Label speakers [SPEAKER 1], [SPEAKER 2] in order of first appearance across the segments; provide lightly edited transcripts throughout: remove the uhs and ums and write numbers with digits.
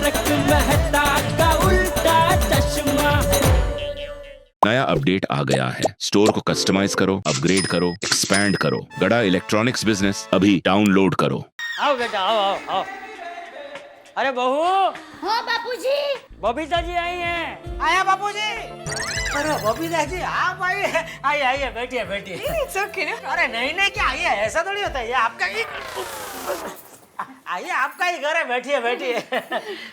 [SPEAKER 1] तारक मेहता का उल्टा चश्मा।
[SPEAKER 2] नया अपडेट आ गया है। स्टोर को कस्टमाइज करो, अपग्रेड करो, एक्सपैंड करो। गड़ा इलेक्ट्रॉनिक्स बिजनेस अभी डाउनलोड करो।
[SPEAKER 3] आओ बेटा, आओ आओ आओ। अरे बहू।
[SPEAKER 4] हाँ बापूजी।
[SPEAKER 3] बबीता जी आई हैं।
[SPEAKER 5] आया बापूजी। अरे बबीता जी आप आई है। आइए आइए बैठिए बैठिए।
[SPEAKER 6] It's okay, no?
[SPEAKER 5] अरे नहीं नहीं क्या आइए, ऐसा थोड़ी होता है, ये आपका ही आइए, आपका ही घर है, बैठिए बैठिए।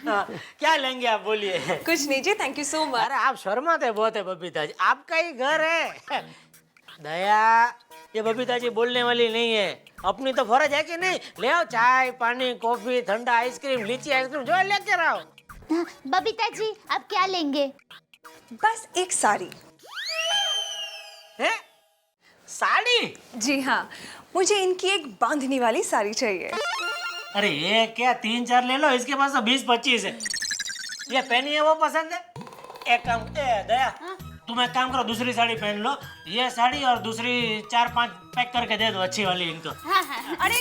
[SPEAKER 5] हाँ, क्या लेंगे आप बोलिए।
[SPEAKER 6] कुछ नहीं जी, थैंक यू सो मच।
[SPEAKER 5] अरे आप शर्माते बहुत है बबीता जी, आपका ही घर है। दया, ये बबीता जी बोलने वाली नहीं है, अपनी तो फर्ज है कि नहीं। ले आओ चाय पानी कॉफी ठंडा आइसक्रीम लीची आइसक्रीम जो लेके आओ।
[SPEAKER 4] बबीता जी आप क्या लेंगे?
[SPEAKER 6] बस एक साड़ी।
[SPEAKER 5] हैं? साड़ी?
[SPEAKER 6] जी हाँ, मुझे इनकी एक बांधनी वाली साड़ी चाहिए।
[SPEAKER 5] अरे ये क्या 3-4 ले लो, इसके पास तो 20-25 है। ये पहनी है वो पसंद है। एक काम दया, तुम एक काम करो, दूसरी साड़ी पहन लो, ये साड़ी और दूसरी 4-5 पैक करके दे दो अच्छी वाली इनको।
[SPEAKER 6] अरे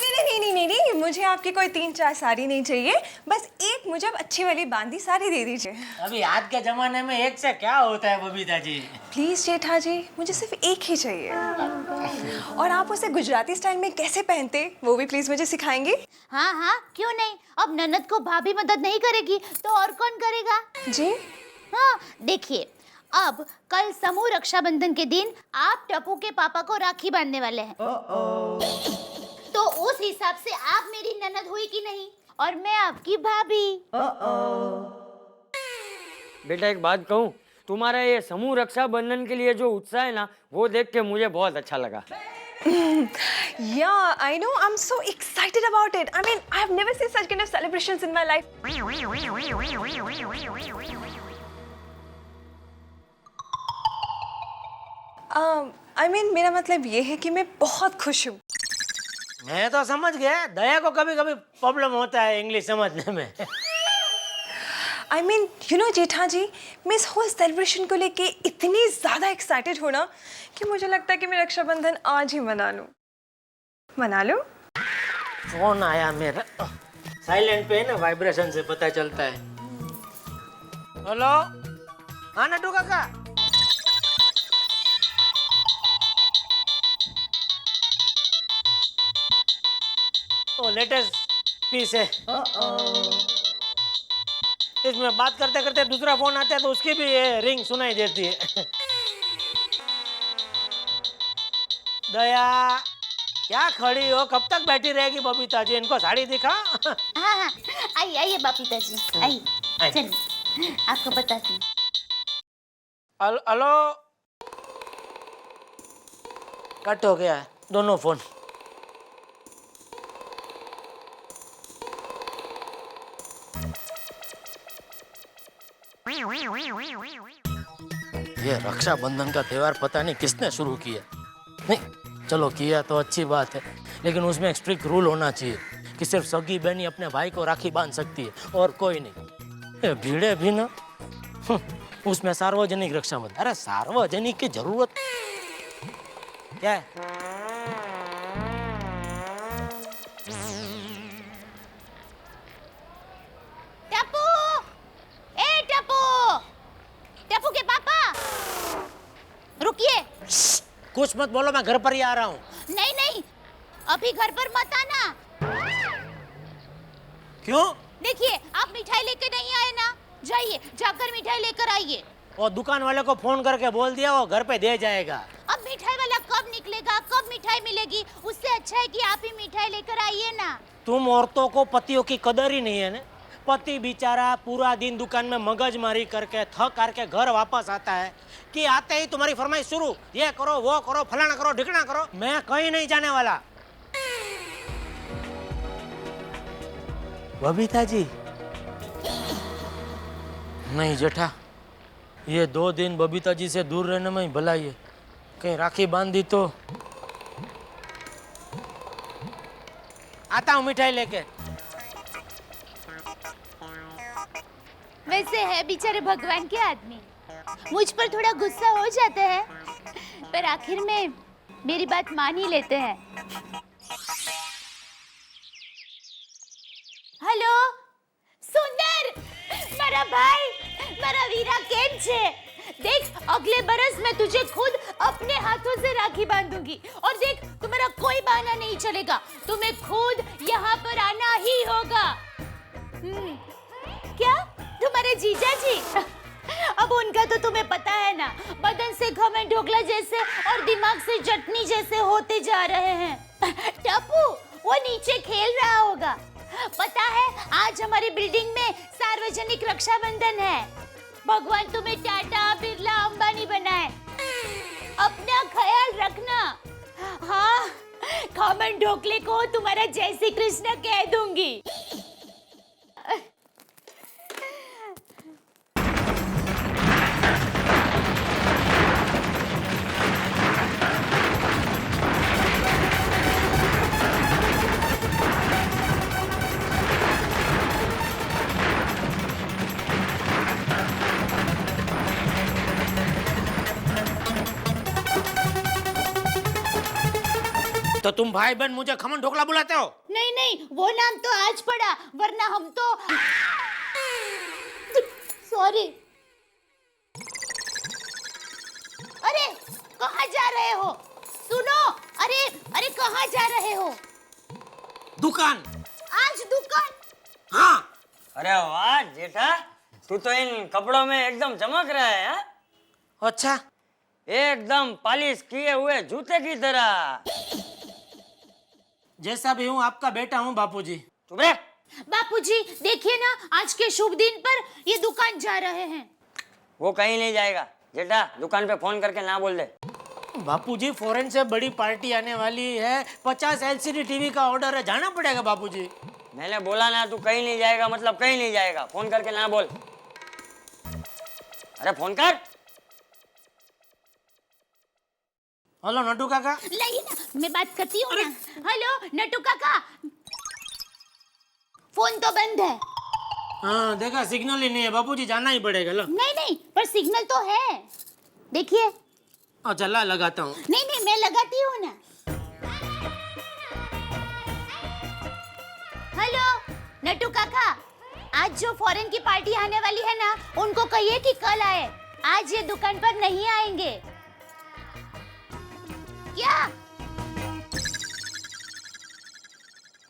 [SPEAKER 6] नहीं, मुझे आपकी कोई 3-4 साड़ी नहीं चाहिए, बस एक मुझे अच्छी वाली बांधी साड़ी दे दीजिए।
[SPEAKER 5] अभी आज के जमाने में एक से क्या होता है बबीता जी।
[SPEAKER 6] प्लीज जेठा जी, मुझे सिर्फ एक ही चाहिए। और आप उसे गुजराती स्टाइल में कैसे पहनते वो भी प्लीज मुझे सिखाएंगे?
[SPEAKER 4] हाँ हाँ क्यों नहीं, अब ननद को भाभी मदद नहीं करेगी तो और कौन करेगा
[SPEAKER 6] जी
[SPEAKER 4] हाँ देखिए, अब कल समूह रक्षाबंधन के दिन आप टप्पू के पापा को राखी बांधने वाले हैं। तो उस हिसाब से आप मेरी ननद हुई कि नहीं, और मैं आपकी भाभी।
[SPEAKER 3] बेटा एक बात कहूँ, तुम्हारा ये समूह रक्षाबंधन के लिए जो उत्साह है ना, वो देख के मुझे बहुत अच्छा लगा।
[SPEAKER 6] Yeah, I know. I'm so excited about it. I mean, I have never seen such kind of celebrations in my life. I mean, मेरा मतलब ये है कि मैं बहुत खुश हूँ।
[SPEAKER 5] मैं तो समझ गया, दया को कभी कभी प्रॉब्लम होता है इंग्लिश समझने में।
[SPEAKER 6] I mean, you know, जेठा जी, मैं इस whole celebration को लेके इतनी ज़्यादा excited हूँ ना कि मुझे लगता है कि मैं रक्षाबंधन आज ही मना लूँ। मना लूँ?
[SPEAKER 5] फोन आया मेरा, साइलेंट पे है ना, वाइब्रेशन से पता चलता है। हेलो, हाँ नटू काका। ओ लेटेस्ट पीस है। इसमें बात करते करते दूसरा फोन आता है तो उसकी भी ये रिंग सुनाई देती है। दया क्या खड़ी हो, कब तक बैठी रहेगी बबीता जी, इनको साड़ी दिखा।
[SPEAKER 4] हाँ हाँ आइए आइए बबीता जी आइए, चलिए आपको बताती हूँ।
[SPEAKER 5] हेलो, कट हो गया है दोनों फोन। ये रक्षाबंधन का त्योहार पता नहीं किसने शुरू किया। नहीं चलो किया तो अच्छी बात है, लेकिन उसमें एक स्ट्रिक्ट रूल होना चाहिए कि सिर्फ सगी बहनी अपने भाई को राखी बांध सकती है और कोई नहीं। ये भीड़े भी ना, उसमें सार्वजनिक रक्षाबंधन। अरे सार्वजनिक की जरूरत क्या है?
[SPEAKER 4] टप्पू, ए टप्पू, टप्पू के पापा, रुकिए।
[SPEAKER 5] कुछ मत बोलो, मैं घर पर ही आ रहा हूँ।
[SPEAKER 4] नहीं नहीं, अभी घर पर मत आना।
[SPEAKER 5] क्यों?
[SPEAKER 4] देखिए आप मिठाई लेकर नहीं आए ना, जाइए जाकर मिठाई लेकर आइए।
[SPEAKER 5] वो दुकान वाले को फोन करके बोल दिया, वो घर पे दे जाएगा।
[SPEAKER 4] अब मिठाई वाला कब निकलेगा, कब मिठाई मिलेगी, उससे अच्छा है कि आप ही मिठाई लेकर आइए ना।
[SPEAKER 5] तुम औरतों को पतियों की कदर ही नहीं है ना। पति बेचारा पूरा दिन दुकान में मगजमारी करके थक करके घर वापस आता है कि आते ही तुम्हारी फरमाइश शुरू, ये करो वो करो फलाना करो ढिकना करो। मैं कहीं नहीं जाने वाला। बबीता जी, नहीं जेठा, ये 2 दिन बबीता जी से दूर रहने में ही भलाई है। कहीं राखी बांध दी तो। आता हूँ मिठाई लेके।
[SPEAKER 4] वैसे है बेचारे भगवान के आदमी, मुझ पर थोड़ा गुस्सा हो जाता है, पर आखिर में मेरी बात मान ही लेते हैं। हेलो सुंदर, મારા ભાઈ મારા વીરા કેમ છે देख अगले बरस मैं तुझे खुद अपने हाथों से राखी बांधूंगी और देख तुम्हारा कोई बहाना नहीं चलेगा तुम्हें खुद यहाँ पर आना ही होगा क्या तुम्हारे जीजा जी अब उनका तो तुम्हें पता है ना बदन से खमन ढोकला जैसे और दिमाग से चटनी जैसे होते जा रहे हैं टप्पू वो नीचे खेल रहा होगा पता है आज हमारी बिल्डिंग में सार्वजनिक रक्षाबंधन है भगवान तुम्हें टाटा बिरला अंबानी बनाए अपना ख्याल रखना हाँ खमन ढोकले को तुम्हारा जय श्री कृष्ण कह दूंगी
[SPEAKER 5] तो तुम भाई बहन मुझे खमन ढोकला बुलाते हो?
[SPEAKER 4] नहीं नहीं वो नाम तो आज पड़ा वरना हम तो सॉरी अरे कहाँ जा रहे हो सुनो अरे अरे कहाँ जा रहे हो
[SPEAKER 5] दुकान।
[SPEAKER 4] आज दुकान
[SPEAKER 5] हाँ।
[SPEAKER 3] अरे वाह जेठा तू तो इन कपड़ों में एकदम चमक रहा है हा?
[SPEAKER 5] अच्छा
[SPEAKER 3] एकदम पॉलिश किए हुए जूते की तरह
[SPEAKER 5] जैसा भी हूँ आपका बेटा हूँ बापूजी।
[SPEAKER 3] चुप रह।
[SPEAKER 4] बापूजी देखिए ना आज के शुभ दिन पर ये दुकान जा रहे हैं
[SPEAKER 3] वो कहीं नहीं जाएगा जेठा दुकान पे फोन करके ना बोल दे
[SPEAKER 5] बापूजी फॉरेन से बड़ी पार्टी आने वाली है 50 LCD टीवी का ऑर्डर है जाना पड़ेगा बापूजी।
[SPEAKER 3] मैंने बोला ना तू कहीं नहीं जाएगा मतलब कहीं नहीं जाएगा फोन करके ना बोल अरे फोन कर
[SPEAKER 5] हेलो नटू काका।
[SPEAKER 4] नहीं ना मैं बात करती हूँ ना हेलो नटू काका फोन तो बंद है
[SPEAKER 5] हाँ देखा सिग्नल ही नहीं है बापूजी जाना ही पड़ेगा। लो
[SPEAKER 4] नहीं नहीं पर सिग्नल तो है देखिए
[SPEAKER 5] चला लगाता हूँ।
[SPEAKER 4] नहीं नहीं मैं लगाती हूँ ना हेलो नटू काका आज जो फॉरेन की पार्टी आने वाली है ना उनको कहिए कि कल आए आज ये दुकान पर नहीं आएंगे क्या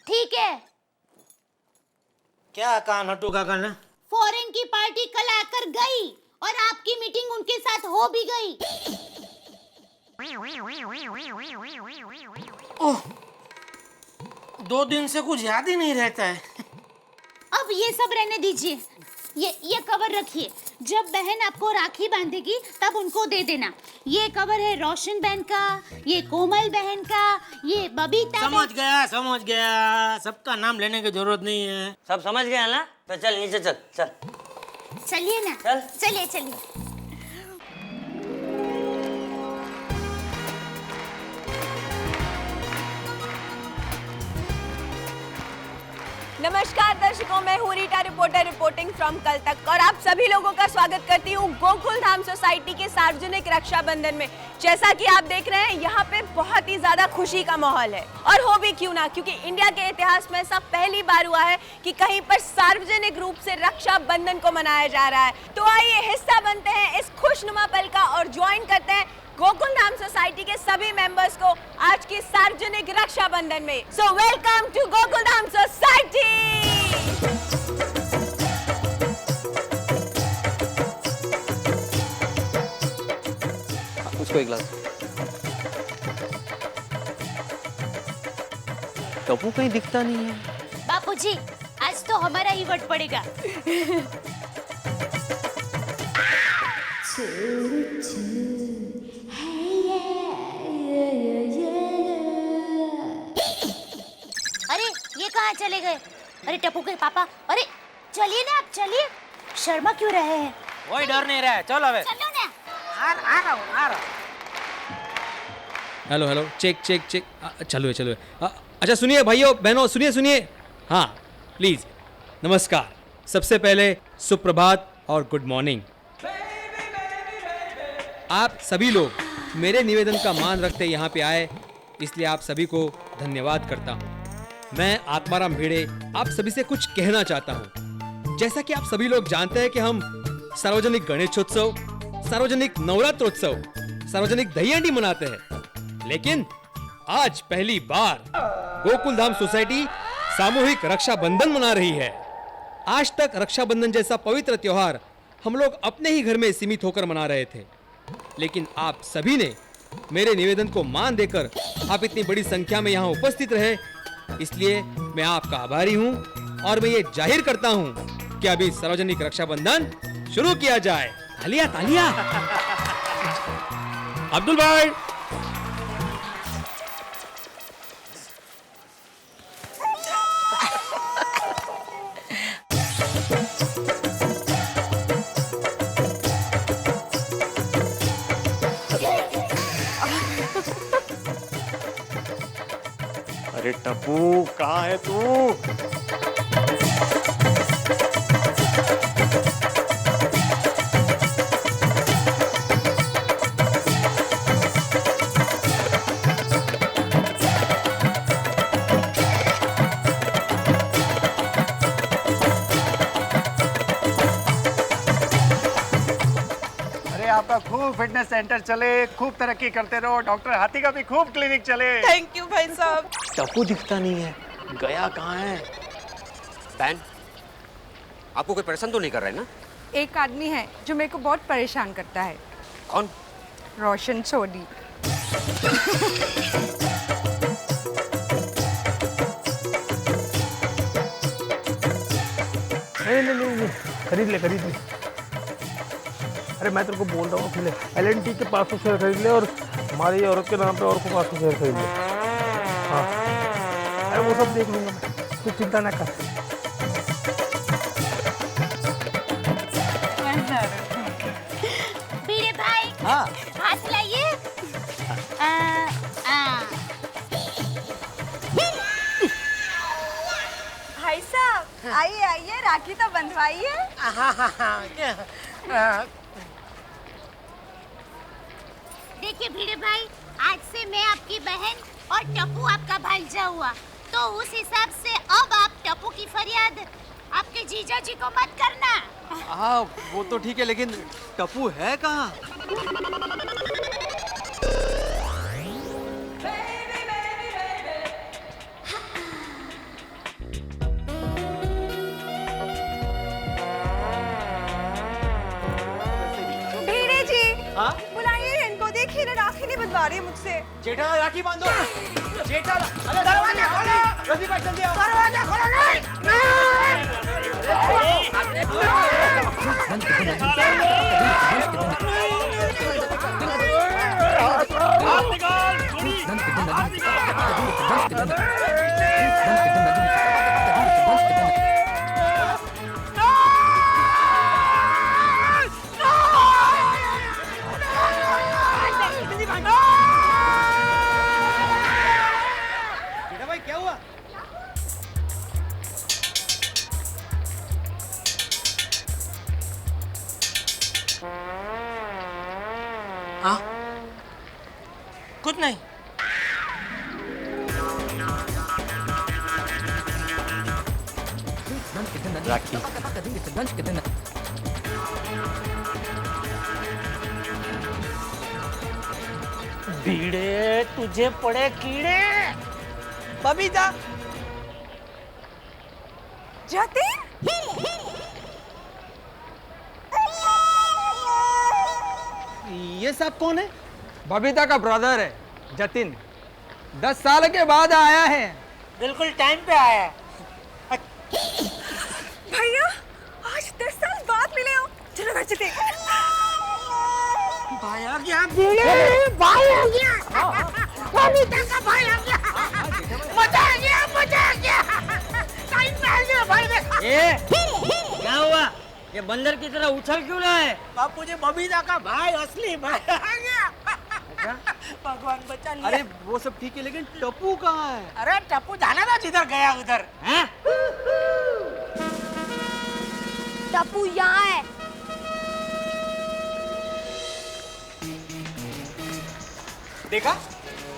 [SPEAKER 4] ठीक है
[SPEAKER 5] क्या कहा नटू काका ने?
[SPEAKER 4] फॉरेन की पार्टी कल आकर गई और आपकी मीटिंग उनके साथ हो भी गई
[SPEAKER 5] ओह 2 दिन से कुछ याद ही नहीं रहता है।
[SPEAKER 4] अब ये सब रहने दीजिए ये कवर रखिए जब बहन आपको राखी बांधेगी तब उनको दे देना ये कवर है रोशन बहन का ये कोमल बहन का ये बबीता
[SPEAKER 5] समझ गया सबका नाम लेने की जरूरत नहीं है।
[SPEAKER 3] सब समझ गया ना तो चल नीचे चल चल
[SPEAKER 4] चलिए ना
[SPEAKER 3] चल।
[SPEAKER 4] चलिए चलिए
[SPEAKER 6] नमस्कार दर्शकों, मैं हूँ रीटा रिपोर्टर रिपोर्टिंग फ्रॉम कल तक और आप सभी लोगों का स्वागत करती हूँ गोकुल धाम सोसाइटी के सार्वजनिक रक्षाबंधन में। जैसा कि आप देख रहे हैं यहाँ पे बहुत ही ज्यादा खुशी का माहौल है और हो भी क्यों ना, क्योंकि इंडिया के इतिहास में ऐसा पहली बार हुआ है कि कहीं पर सार्वजनिक रूप से रक्षाबंधन को मनाया जा रहा है। तो आइए हिस्सा बनते हैं इस खुशनुमा पल का और ज्वाइन करते हैं गोकुल धाम सोसाइटी के सभी मेंबर्स को आज की सार्वजनिक रक्षाबंधन में। So welcome to Gokul Dham society.
[SPEAKER 7] उसको एक गिलास। टप्पू कहीं दिखता नहीं है।
[SPEAKER 4] बापूजी आज तो हमारा ही वट पड़ेगा अरे ये कहाँ चले गए? अरे टप्पू के पापा, अरे चलिए ना आप चलिए, शर्मा क्यों रहे हैं?
[SPEAKER 5] कोई डर नहीं रहा है, चलो अबे।
[SPEAKER 4] चलो ना।
[SPEAKER 5] आ रहा हूँ।
[SPEAKER 7] Hello hello check check check चलो चलो अच्छा सुनिए भाइयों बहनों सुनिए हाँ प्लीज़ नमस्कार। सबसे पहले सुप्रभात और गुड मॉर्निंग। आप सभी लोग मेरे निवेदन का मान रखते यहाँ पे आए, इसलिए आप सभी को धन्यवाद करता हूँ। मैं आत्माराम भिड़े आप सभी से कुछ कहना चाहता हूँ। जैसा कि आप सभी लोग जानते हैं कि हम सार्वजनिक गणेशोत्सव, सार्वजनिक नवरात्रोत्सव, सार्वजनिक दहीहंडी मनाते हैं, लेकिन आज पहली बार गोकुलधाम सोसाइटी सामूहिक रक्षाबंधन मना रही है। आज तक रक्षाबंधन जैसा पवित्र त्योहार हम लोग अपने ही घर में सीमित होकर मना रहे थे, लेकिन आप सभी ने मेरे निवेदन को मान देकर आप इतनी बड़ी संख्या में यहाँ उपस्थित रहे, इसलिए मैं आपका आभारी हूँ और मैं ये जाहिर करता हूँ कि अभी सार्वजनिक रक्षाबंधन शुरू किया जाए। तालियां तालियां। अब्दुल भाई।
[SPEAKER 8] अरे टप्पू कहाँ है तू? आपका खूब फिटनेस सेंटर चले, खूब तरक्की करते रहो। डॉक्टर हाथी का भी खूब क्लिनिक चले।
[SPEAKER 6] थैंक यू भाई साहब।
[SPEAKER 8] टप्पू दिखता नहीं है, गया कहाँ है?
[SPEAKER 9] बहन, आपको कोई परेशान तो नहीं कर रहा है ना?
[SPEAKER 10] एक आदमी है जो मेरे को बहुत परेशान करता है।
[SPEAKER 9] कौन?
[SPEAKER 10] रोशन सोडी।
[SPEAKER 8] नहीं, खरीद ले। अरे मैं तेरे को बोल रहा हूँ, पहले L&T के 500 शेयर खरीद ले और हमारी औरत के नाम पे और को 500 शेयर खरीद ले। हाँ, अरे वो सब देख लूंगा मैं, तू चिंता ना कर।
[SPEAKER 4] भिड़े भाई,
[SPEAKER 8] हाँ,
[SPEAKER 4] हाथ लाइए।
[SPEAKER 10] भाई साहब आइए आइए, राखी तो बंधवाइए।
[SPEAKER 4] देखिए भिड़े भाई, आज से मैं आपकी बहन और टप्पू आपका भांजा हुआ, तो उस हिसाब से अब आप टप्पू की फरियाद आपके जीजा जी को मत करना।
[SPEAKER 7] हाँ वो तो ठीक है, लेकिन टप्पू है कहाँ?
[SPEAKER 6] भिड़े जी, बुलाइए इनको। देखिए ना, राखी नहीं बंधवा रही मुझसे।
[SPEAKER 8] जेठा राखी बांधो। जेठा, अरे दरवाजा खोलो। जल्दी बैठ, जल्दी आओ। दरवाजा खोलो।
[SPEAKER 7] भाई क्या हुआ?
[SPEAKER 5] हाँ, कुछ नहीं।
[SPEAKER 8] राखी,
[SPEAKER 5] भीड़े तुझे पड़े कीड़े। बबीता,
[SPEAKER 6] जतिन,
[SPEAKER 7] ये सब कौन है?
[SPEAKER 11] बबीता का ब्रदर है जतिन। 10 साल के बाद आया है।
[SPEAKER 5] बिल्कुल टाइम पे आया है।
[SPEAKER 6] भैया आज 10 साल बाद मिले हो। चलो घर चलते।
[SPEAKER 5] भाई आ गया, भीड़े भाई आ गया। बबीता का भाई आ गया। मजा आ गया, मजा आ गया। टाइम पे आ गया भाई देखा।
[SPEAKER 3] क्या हुआ? ये बंदर की तरह उछल क्यों रहा है?
[SPEAKER 5] बापू जी, बबीता का भाई, असली भाई आ गया। भगवान बचा लिया।
[SPEAKER 7] अरे वो सब ठीक है, लेकिन टप्पू कहाँ है?
[SPEAKER 5] अरे टप्पू जाना था जिधर गया उधर।
[SPEAKER 3] हैं?
[SPEAKER 4] टप्पू यहाँ है।
[SPEAKER 7] देखा,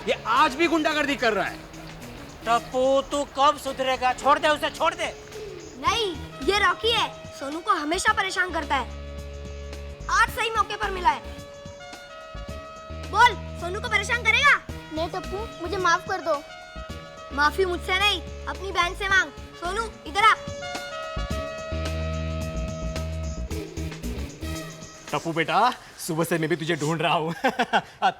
[SPEAKER 7] ये आज भी गुंडागर्दी कर रहा है।
[SPEAKER 5] टप्पू तू कब सुधरेगा? छोड़ दे उसे, छोड़ दे।
[SPEAKER 4] नहीं, ये रॉकी है,
[SPEAKER 10] सोनू को हमेशा परेशान करता है। आज सही मौके पर मिला है। बोल, सोनू को परेशान करेगा? नहीं टप्पू, मुझे माफ कर दो। माफी मुझसे नहीं, अपनी बहन से मांग। सोनू इधर आ।
[SPEAKER 8] टप्पू बेटा, सुबह से मैं भी तुझे ढूंढ रहा हूँ।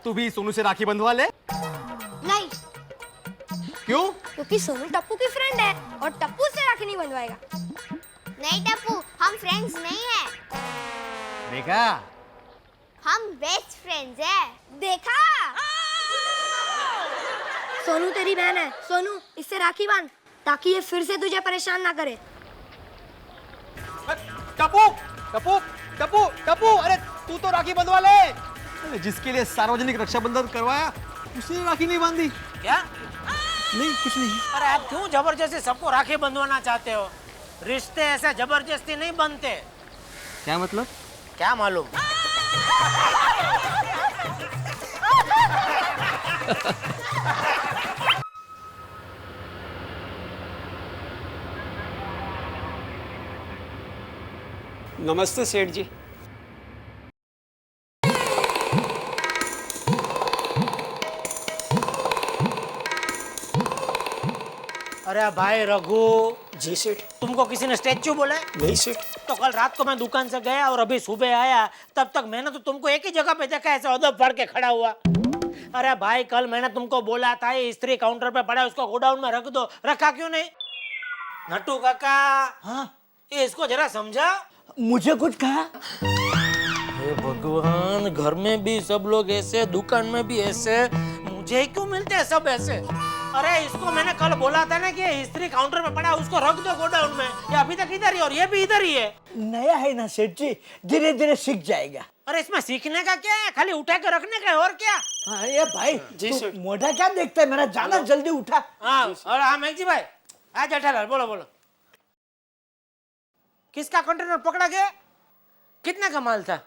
[SPEAKER 8] तू भी सोनू से राखी बंधवा ले।
[SPEAKER 10] नहीं,
[SPEAKER 8] क्यों?
[SPEAKER 10] क्योंकि सोनू टप्पू की फ्रेंड है और टप्पू से राखी नहीं बंधवाएगा। नहीं टप्पू, हम फ्रेंड्स नहीं हैं।
[SPEAKER 8] देखा?
[SPEAKER 10] हम बेस्ट फ्रेंड्स हैं। देखा? सोनू तेरी बहन है। सोनू, इससे राखी बांध ताकि ये फिर से तुझे परेशान ना करे।
[SPEAKER 8] टप्पू, टप्पू, टप्पू, टप्पू, अरे तू तो राखी बंधवा ले। अरे जिसके लिए सार्वजनिक रक्षाबंधन करवाया, उसने राखी नहीं बांधी।
[SPEAKER 5] क्या?
[SPEAKER 8] नहीं, कुछ नहीं।
[SPEAKER 5] अरे आप क्यों जबरदस्ती सबको राखी बंधवाना चाहते हो? रिश्ते ऐसे जबरदस्ती नहीं बनते।
[SPEAKER 8] क्या मतलब?
[SPEAKER 5] क्या मालूम?
[SPEAKER 11] नमस्ते सेठ जी।
[SPEAKER 5] अरे भाई रघु।
[SPEAKER 11] जी सेठ।
[SPEAKER 5] तुमको किसी ने स्टैच्यू बोला है?
[SPEAKER 11] नहीं सेठ।
[SPEAKER 5] तो कल रात को मैं दुकान से गया और अभी सुबह आया, तब तक मैंने तो तुमको एक ही जगह पे देखा, ऐसे अदब फाड़ के खड़ा हुआ। अरे भाई कल मैंने तुमको बोला था ये स्त्री काउंटर पे पड़ा है, उसको गोडाउन में रख दो, रखा क्यों नहीं? नट्टू काका,
[SPEAKER 11] हाँ,
[SPEAKER 5] ये इसको जरा समझा।
[SPEAKER 11] मुझे कुछ कहा?
[SPEAKER 5] हे भगवान, घर में भी सब लोग ऐसे, दुकान में भी ऐसे, मुझे क्यों मिलते हैं सब ऐसे? अरे इसको मैंने कल बोला था ना कि स्त्री काउंटर में पड़ा, उसको रख दो गोडाउन में। ये अभी तक इधर ही और ये भी इधर ही है।
[SPEAKER 11] नया है ना सेठ जी, धीरे धीरे सीख जाएगा।
[SPEAKER 5] अरे इसमें सीखने का क्या है? खाली उठा के रखने का है, और क्या?
[SPEAKER 11] हाँ ये भाई,
[SPEAKER 8] जी
[SPEAKER 11] तू
[SPEAKER 8] सेठ।
[SPEAKER 11] मोटा क्या देखता है? मेरा जाना जल्दी उठा।
[SPEAKER 5] हाँ, और हाँ मैगजी भाई, आ जेठालाल, बोलो बोलो। किसका कंटेनर पकड़ा गया? कितने का माल था?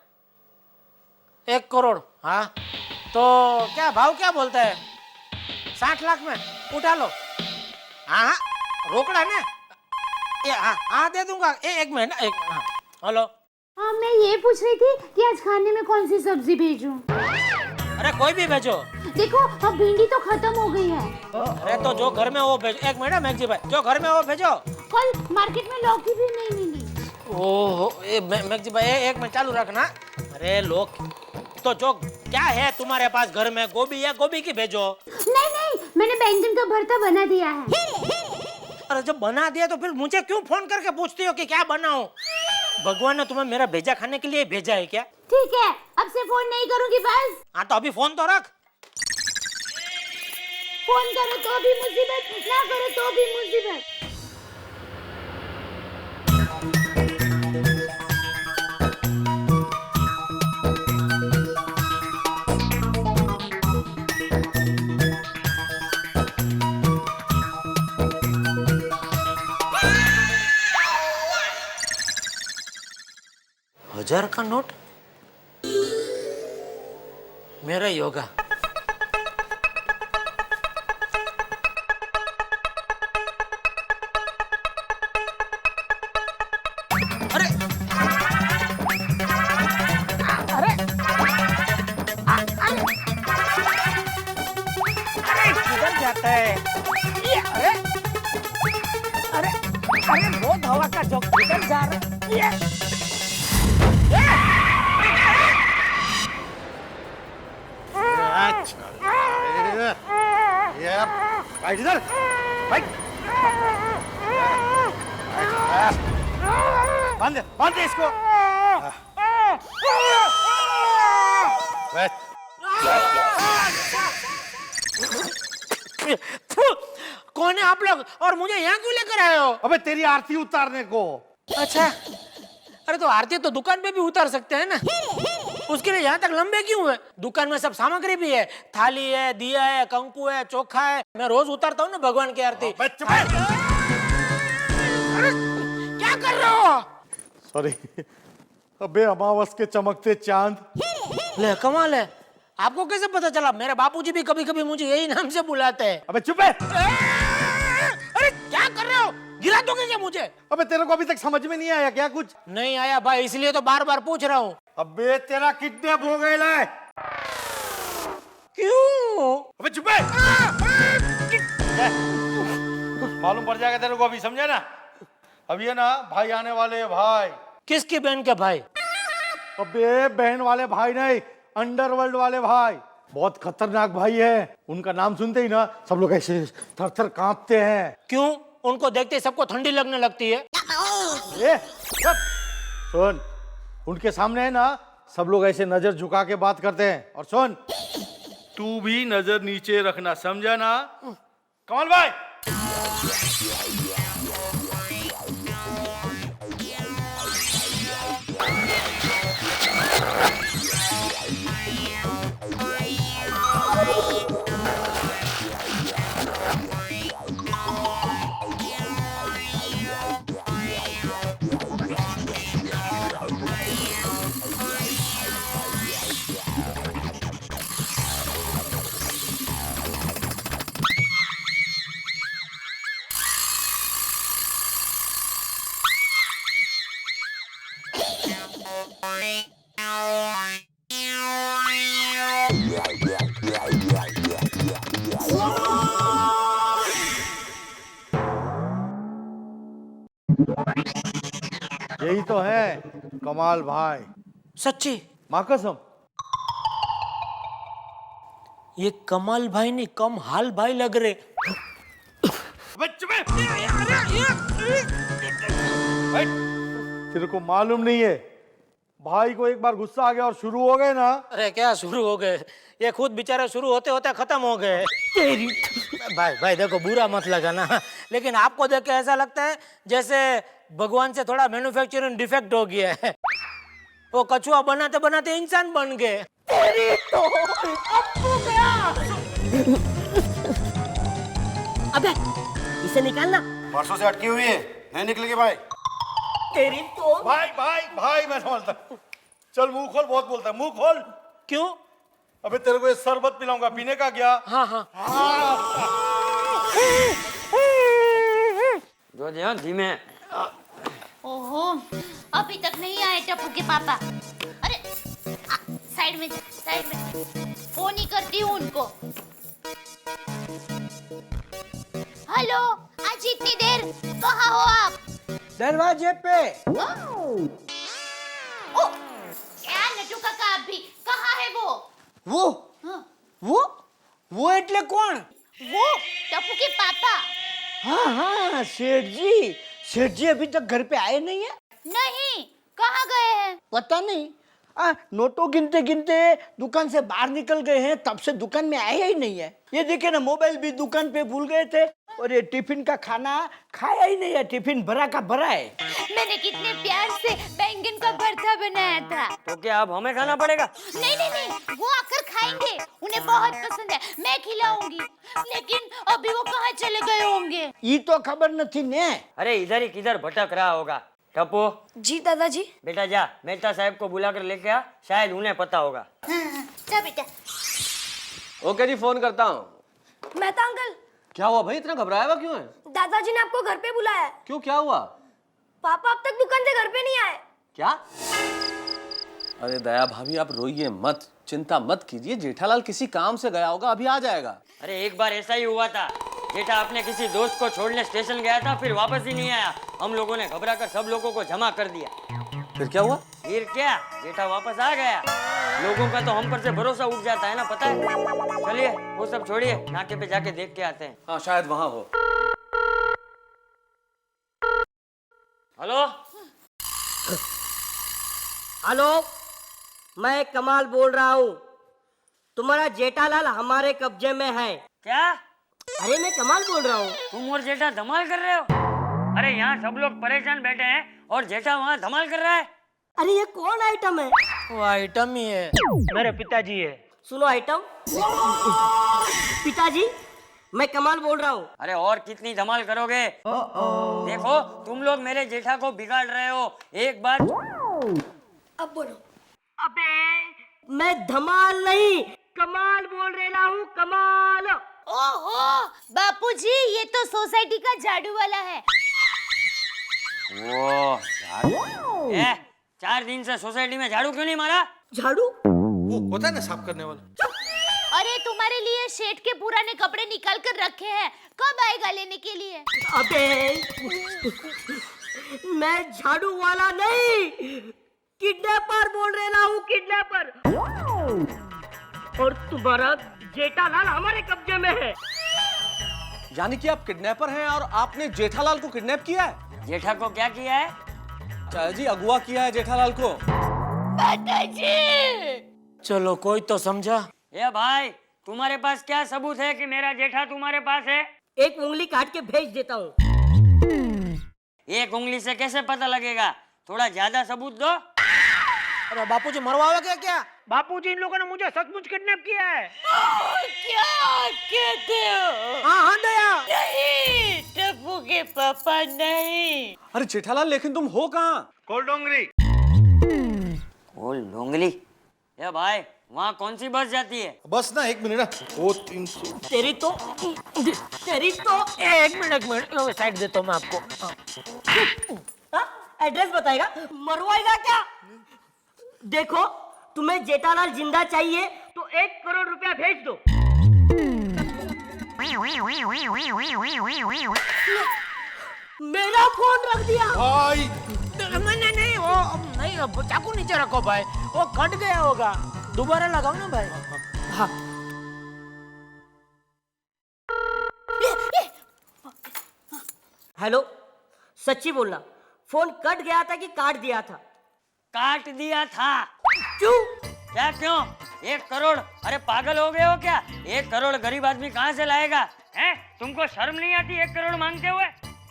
[SPEAKER 5] 1 करोड़। हाँ, तो क्या भाव क्या बोलता है? 60 लाख में उठा लो। हाँ हाँ, रोकड़ा ना? ये हाँ हाँ दे दूंगा। एक मिनट, एक हाँ, हेलो।
[SPEAKER 4] हाँ, मैं ये पूछ रही थी कि आज खाने में कौन सी सब्जी भेजूं?
[SPEAKER 5] अरे कोई भी भेजो।
[SPEAKER 4] देखो, अब भिंडी तो खत्म हो गई है।
[SPEAKER 5] अरे तो जो घर में वो भेजो। एक मिनट मैगजी भाई, जो घर में वो भेजो।
[SPEAKER 4] कल मार्केट में लौकी भी नहीं मिली।
[SPEAKER 5] ओहो, मैगजी भाई एक मिनट चालू रखना। अरे लोग तो जो क्या है तुम्हारे पास घर में? गोभी है, गोभी की भेजो।
[SPEAKER 4] नहीं नहीं, मैंने बैंगन का भरता बना दिया है।
[SPEAKER 5] अरे जब बना दिया तो फिर मुझे क्यों फोन करके पूछती हो कि क्या बनाऊं? भगवान ने तुम्हें मेरा भेजा खाने के लिए भेजा है क्या?
[SPEAKER 4] ठीक है, अब से फोन नहीं करूंगी बस।
[SPEAKER 5] हाँ तो अभी फोन तो रख।
[SPEAKER 4] फोन करो तो भी मुसीबत, ना करो तो भी मुसीबत।
[SPEAKER 5] हजार का नोट? मेरा योगा। अरे अरे अरे किधर जाता है ये? अरे अरे अरे बहुत हवा का झोंका किधर जा रहा है ये?
[SPEAKER 8] बैठ इधर, बैठ। बांध बांध इसको। बैठ।
[SPEAKER 5] कौन है आप लोग और मुझे यहाँ क्यों लेकर आए हो?
[SPEAKER 8] अबे तेरी आरती उतारने को।
[SPEAKER 5] अच्छा, अरे तो आरती तो दुकान पे भी उतार सकते हैं ना, उसके लिए यहाँ तक लंबे क्यों है? दुकान में सब सामग्री भी है, थाली है, दिया है, कंकु है, चोखा है, मैं रोज उतारता हूँ ना भगवान की आरती। अरे क्या कर रहे हो?
[SPEAKER 8] सॉरी। अबे अमावस के चमकते चांद।
[SPEAKER 5] ले कमाल है, आपको कैसे पता चला? मेरे बापूजी भी कभी कभी मुझे यही नाम से बुलाते हैं।
[SPEAKER 8] अबे चुप है।
[SPEAKER 5] अरे क्या कर रहे हो? गिरा दोगे क्या मुझे?
[SPEAKER 8] अबे तेरे को अभी तक समझ में नहीं आया क्या कुछ?
[SPEAKER 5] नहीं आया भाई, इसलिए तो बार बार पूछ रहा हूँ।
[SPEAKER 8] अबे तेरा किडनैप हो गया है।
[SPEAKER 5] क्यों?
[SPEAKER 8] अबे चुप है। मालूम पड़ जाएगा तेरे को अभी, समझा ना? अब ये ना भाई आने वाले हैं भाई।
[SPEAKER 5] किसकी बहन के भाई?
[SPEAKER 8] अबे बहन वाले भाई नहीं, अंडरवर्ल्ड वाले भाई। बहुत खतरनाक भाई है। उनका नाम सुनते ही ना सब लोग ऐसे थर थर कांपते हैं।
[SPEAKER 5] क्यों? उनको देखते ही सबको ठंडी लगने लगती है।
[SPEAKER 8] सुन, उनके सामने है ना सब लोग ऐसे नजर झुका के बात करते हैं। और सुन, तू भी नजर नीचे रखना, समझा ना? कमाल भाई। यही तो है कमाल भाई।
[SPEAKER 5] सच्ची?
[SPEAKER 8] माँ कसम।
[SPEAKER 5] ये कमाल भाई नहीं, कम हाल भाई लग रहे।
[SPEAKER 8] तेरे को मालूम नहीं है, भाई को एक बार गुस्सा आ गया और शुरू हो गए ना।
[SPEAKER 5] अरे क्या शुरू हो गए, ये खुद बेचारे शुरू होते होते खत्म हो गए। भाई भाई देखो, बुरा मत लगा ना, लेकिन आपको देख के ऐसा लगता है जैसे भगवान से थोड़ा मैन्युफैक्चरिंग डिफेक्ट हो गया है। वो कछुआ बनाते बनाते इंसान बन गए।
[SPEAKER 1] अबे इसे निकालना।
[SPEAKER 12] परसों से अटकी हुई है, नहीं निकलेगी भाई।
[SPEAKER 1] तेरी तो
[SPEAKER 8] भाई भाई भाई मैं संभालता हूँ। चल मुंह खोल, बहुत बोलता है, मुंह खोल।
[SPEAKER 5] क्यों?
[SPEAKER 8] अबे तेरे को ये शरबत पिलाऊंगा, पीने का क्या?
[SPEAKER 5] हाँ हाँ।
[SPEAKER 3] जो ध्यान धीमे।
[SPEAKER 4] ओहो, अभी तक नहीं आए टप्पू के पापा। अरे साइड में, साइड में। फोन ही करती हूँ उनको। हेलो, आज इतनी देर कहाँ हो आप?
[SPEAKER 1] दरवाजे पे।
[SPEAKER 4] ओ, क्या नटू काका, आप भी कहाँ है वो?
[SPEAKER 1] वो वो એટલે કોણ?
[SPEAKER 4] वो टप्पू के पापा।
[SPEAKER 1] हाँ हाँ, सेठ जी अभी तक घर पे आए नहीं है।
[SPEAKER 4] नहीं, कहाँ गए हैं?
[SPEAKER 1] पता नहीं। नोटों गिनते गिनते दुकान से बाहर निकल गए हैं, तब से दुकान में आया ही नहीं है। ये देखे ना, मोबाइल भी दुकान पे भूल गए थे, और ये टिफिन का खाना खाया ही नहीं है, टिफिन भरा का भरा है।
[SPEAKER 4] मैंने कितने प्यार से बैंगन का भरता बनाया था।
[SPEAKER 3] तो क्या अब हमें खाना पड़ेगा?
[SPEAKER 4] नहीं नहीं नहीं, वो आकर खाएंगे, उन्हें बहुत पसंद है, मैं खिलाऊंगी। लेकिन अभी वो कहाँ चले गए होंगे?
[SPEAKER 1] ये तो खबर नहीं ने।
[SPEAKER 3] अरे इधर ही किधर भटक रहा होगा। टप्पू।
[SPEAKER 10] जी दादाजी।
[SPEAKER 3] बेटा जा, मेहता साहब को बुलाकर लेके आ, शायद उन्हें पता होगा।
[SPEAKER 4] जा बेटा।
[SPEAKER 11] ओके जी, फोन करता हूँ।
[SPEAKER 10] मेहता अंकल।
[SPEAKER 11] क्या हुआ भाई, इतना घबराया हुआ क्यों है?
[SPEAKER 10] दादाजी ने आपको घर पे बुलाया है।
[SPEAKER 11] क्यों, क्या हुआ?
[SPEAKER 10] पापा अब तक दुकान से घर पे नहीं आए।
[SPEAKER 11] क्या? अरे दया भाभी, आप रोइए मत, चिंता मत कीजिए, जेठालाल किसी काम से गया होगा, अभी आ जाएगा।
[SPEAKER 3] अरे एक बार ऐसा ही हुआ था, जेठा अपने किसी दोस्त को छोड़ने स्टेशन गया था, फिर वापस ही नहीं आया। हम लोगों ने घबरा कर सब लोगों को जमा कर दिया।
[SPEAKER 11] फिर क्या हुआ?
[SPEAKER 3] फिर क्या, जेठा वापस आ गया। लोगों का तो हम पर से भरोसा उठ जाता है ना, पता है। चलिए वो सब छोड़िए, नाके पे जाके देख के आते हैं।
[SPEAKER 11] हाँ, शायद वहाँ हो।
[SPEAKER 3] हेलो
[SPEAKER 1] हेलो, मैं कमाल बोल रहा हूँ। तुम्हारा जेठालाल हमारे कब्जे में है।
[SPEAKER 3] क्या?
[SPEAKER 1] अरे मैं कमाल बोल रहा हूँ।
[SPEAKER 3] तुम और जेठा धमाल कर रहे हो? अरे यहाँ सब लोग परेशान बैठे हैं और जेठा वहाँ धमाल कर रहा है।
[SPEAKER 1] अरे ये कौन आइटम है?
[SPEAKER 5] वो आइटम ही है, मेरे पिताजी है।
[SPEAKER 1] सुनो आइटम। पिताजी, मैं कमाल बोल रहा हूँ।
[SPEAKER 3] अरे और कितनी धमाल करोगे? देखो तुम लोग मेरे जेठा को बिगाड़ रहे हो। एक बार
[SPEAKER 10] अब बोलो।
[SPEAKER 1] अबे मैं धमाल नहीं, कमाल बोल रहा हूँ, कमाल।
[SPEAKER 4] ओहो बापूजी, ये तो सोसाइटी का झाड़ू वाला है।
[SPEAKER 3] वो झाड़ू। 4 दिन से सोसाइटी में झाड़ू क्यों नहीं मारा?
[SPEAKER 1] झाड़ू
[SPEAKER 8] वो होता है ना साफ करने वाला।
[SPEAKER 4] अरे तुम्हारे लिए शेठ के पुराने कपड़े निकाल कर रखे हैं, कब आएगा लेने के लिए?
[SPEAKER 1] अबे मैं झाड़ू वाला नहीं, किडनैपर बोल रहा हूँ, किडनैपर। और तुम्हारा जेठालाल हमारे कब्जे में है।
[SPEAKER 11] यानी कि आप किडनैपर हैं और आपने जेठालाल को किडनैप किया है?
[SPEAKER 3] जेठा को क्या किया है?
[SPEAKER 11] चाचा जी अगवा किया है जेठालाल को।
[SPEAKER 5] चलो कोई तो समझा।
[SPEAKER 3] ए भाई, तुम्हारे पास क्या सबूत है कि मेरा जेठा तुम्हारे पास है?
[SPEAKER 1] एक उंगली काट के भेज देता हूँ।
[SPEAKER 3] एक उंगली से कैसे पता लगेगा? थोड़ा ज्यादा सबूत दो।
[SPEAKER 5] अरे बापूजी मरवाओगे क्या क्या?
[SPEAKER 1] बापूजी, इन लोगों ने मुझे सचमुच किडनैप किया है।
[SPEAKER 4] क्या कहते हो?
[SPEAKER 1] हाँ हाँ दया।
[SPEAKER 4] नहीं, टप्पू के पापा नहीं।
[SPEAKER 11] अरे जेठालाल लेकिन तुम हो कहाँ?
[SPEAKER 12] कोलडोंगरी।
[SPEAKER 3] ओल डोंगली। ए भाई, वहाँ कौन सी बस जाती है?
[SPEAKER 12] बस ना 1 मिनट ना, 2-3
[SPEAKER 1] तेरी तो
[SPEAKER 5] एक मिनट साइड देता हूँ मैं आपको।
[SPEAKER 1] एड्रेस बताएगा, मरवाएगा क्या? देखो, तुम्हें जेठालाल जिंदा चाहिए तो 1 करोड़ रुपया भेज दो। मेरा फोन रख दिया।
[SPEAKER 12] भाई
[SPEAKER 5] नहीं वो नहीं, चाकू नीचे रखो भाई, वो कट गया होगा, दोबारा लगाओ ना भाई।
[SPEAKER 1] हाँ। हेलो, सच्ची बोलना, फोन कट गया था कि काट दिया था?
[SPEAKER 3] काट दिया था।
[SPEAKER 1] क्यों?
[SPEAKER 3] क्या क्यों? 1 करोड़? अरे पागल हो गए हो क्या? 1 करोड़ गरीब आदमी कहाँ से लाएगा? हैं? तुमको शर्म नहीं आती 1 करोड़ मांगते हुए?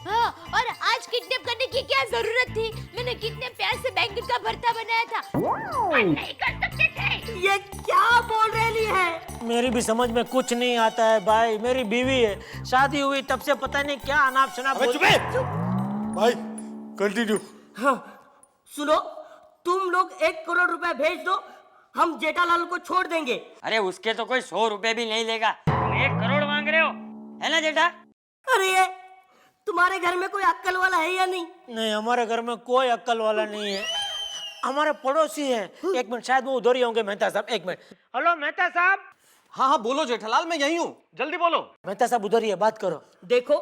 [SPEAKER 4] हाँ, और आज किडनैप करने की क्या जरूरत थी? मैंने कितने प्यार से बैंक का भरता बनाया था। नहीं कर सकते थे।
[SPEAKER 1] ये क्या बोल रही है?
[SPEAKER 5] मेरी भी समझ में कुछ नहीं आता है भाई, मेरी बीवी है, शादी हुई तब से पता नहीं क्या अनाप शनाप।
[SPEAKER 12] भाई कंटिन्यू।
[SPEAKER 1] हाँ, सुनो, तुम लोग 1 करोड़ रुपए भेज दो, हम जेठालाल को छोड़ देंगे।
[SPEAKER 3] अरे उसके तो कोई 100 रुपए भी नहीं लेगा, तुम 1 करोड़ मांग रहे हो, है ना जेठा?
[SPEAKER 1] अरे तुम्हारे घर में कोई अक्ल वाला है या नहीं?
[SPEAKER 5] नहीं, हमारे घर में कोई अक्ल वाला नहीं है, हमारे पड़ोसी है। एक मिनट, शायद वो उधर ही होंगे। मेहता साहब, एक मिनट। हेलो मेहता साहब।
[SPEAKER 11] हाँ हाँ बोलो जेठालाल, मैं यही हूँ, जल्दी बोलो।
[SPEAKER 5] मेहता साहब उधर ही है, बात करो।
[SPEAKER 1] देखो,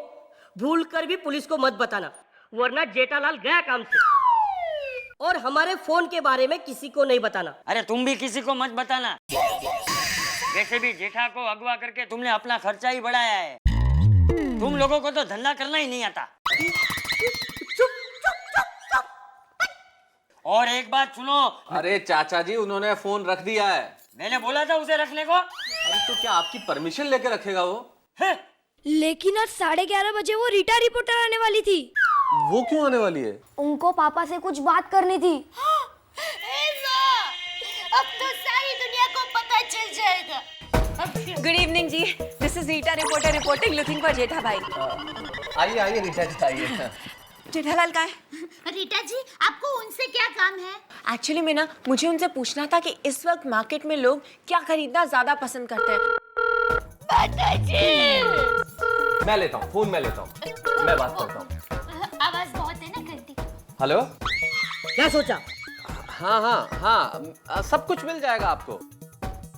[SPEAKER 1] भूल कर भी पुलिस को मत बताना, वरना जेठालाल गया काम से। और हमारे फोन के बारे में किसी को नहीं बताना।
[SPEAKER 3] अरे तुम भी किसी को मत बताना। वैसे भी जेठा को अगवा करके तुमने अपना खर्चा ही बढ़ाया है। तुम लोगों को तो धंधा करना ही नहीं आता। और एक बात सुनो।
[SPEAKER 11] अरे चाचा जी, उन्होंने फोन रख दिया है।
[SPEAKER 3] मैंने बोला था उसे रखने को।
[SPEAKER 11] अरे तो क्या आपकी परमिशन लेके रखेगा वो?
[SPEAKER 10] लेकिन आज 11:30 बजे वो रीटा रिपोर्टर आने वाली थी।
[SPEAKER 11] वो क्यों आने वाली है?
[SPEAKER 10] उनको पापा से कुछ बात करनी थी।
[SPEAKER 4] अब तो सारी दुनिया को पता चल जाएगा।
[SPEAKER 6] Good evening ji, this is Rita reporter reporting, looking for Jetha bhai.
[SPEAKER 11] आइए आइए रीटा जी, आइए।
[SPEAKER 6] जेठालाल कहाँ है?
[SPEAKER 4] रीटा जी, आपको उनसे क्या काम है?
[SPEAKER 6] एक्चुअली में ना, मुझे उनसे पूछना था कि इस वक्त मार्केट में लोग क्या खरीदना ज्यादा पसंद करते हैं।
[SPEAKER 11] मैं लेता हूँ फोन, मैं लेता हूँ, मैं बात करता हूँ।
[SPEAKER 4] आवाज बहुत है ना करती।
[SPEAKER 11] हेलो।
[SPEAKER 1] क्या सोचा?
[SPEAKER 11] हाँ हाँ हाँ, सब कुछ मिल जाएगा आपको।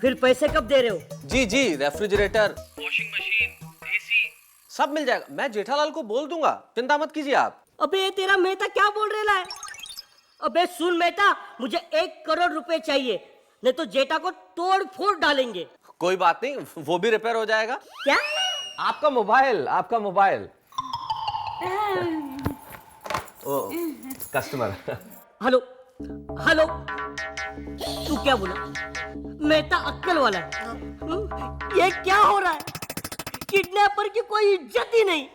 [SPEAKER 1] फिर पैसे कब दे रहे हो?
[SPEAKER 11] जी जी, रेफ्रिजरेटर, वॉशिंग मशीन, एसी सब मिल जाएगा। मैं जेठालाल को बोल दूंगा, चिंता मत कीजिए आप।
[SPEAKER 1] अबे ये तेरा मेहता क्या बोल रहा है? अबे सुन मेहता, मुझे 1 करोड़ रुपए चाहिए, नहीं तो जेठा को तोड़ फोड़ डालेंगे।
[SPEAKER 11] कोई बात नहीं, वो भी रिपेयर हो जाएगा।
[SPEAKER 1] क्या?
[SPEAKER 11] आपका मोबाइल, आपका मोबाइल। ओ कस्टमर।
[SPEAKER 1] हेलो हेलो, तू क्या बोला? मेहता अक्कल वाला है। ये क्या हो रहा है? किडनैपर की कोई इज्जत ही नहीं,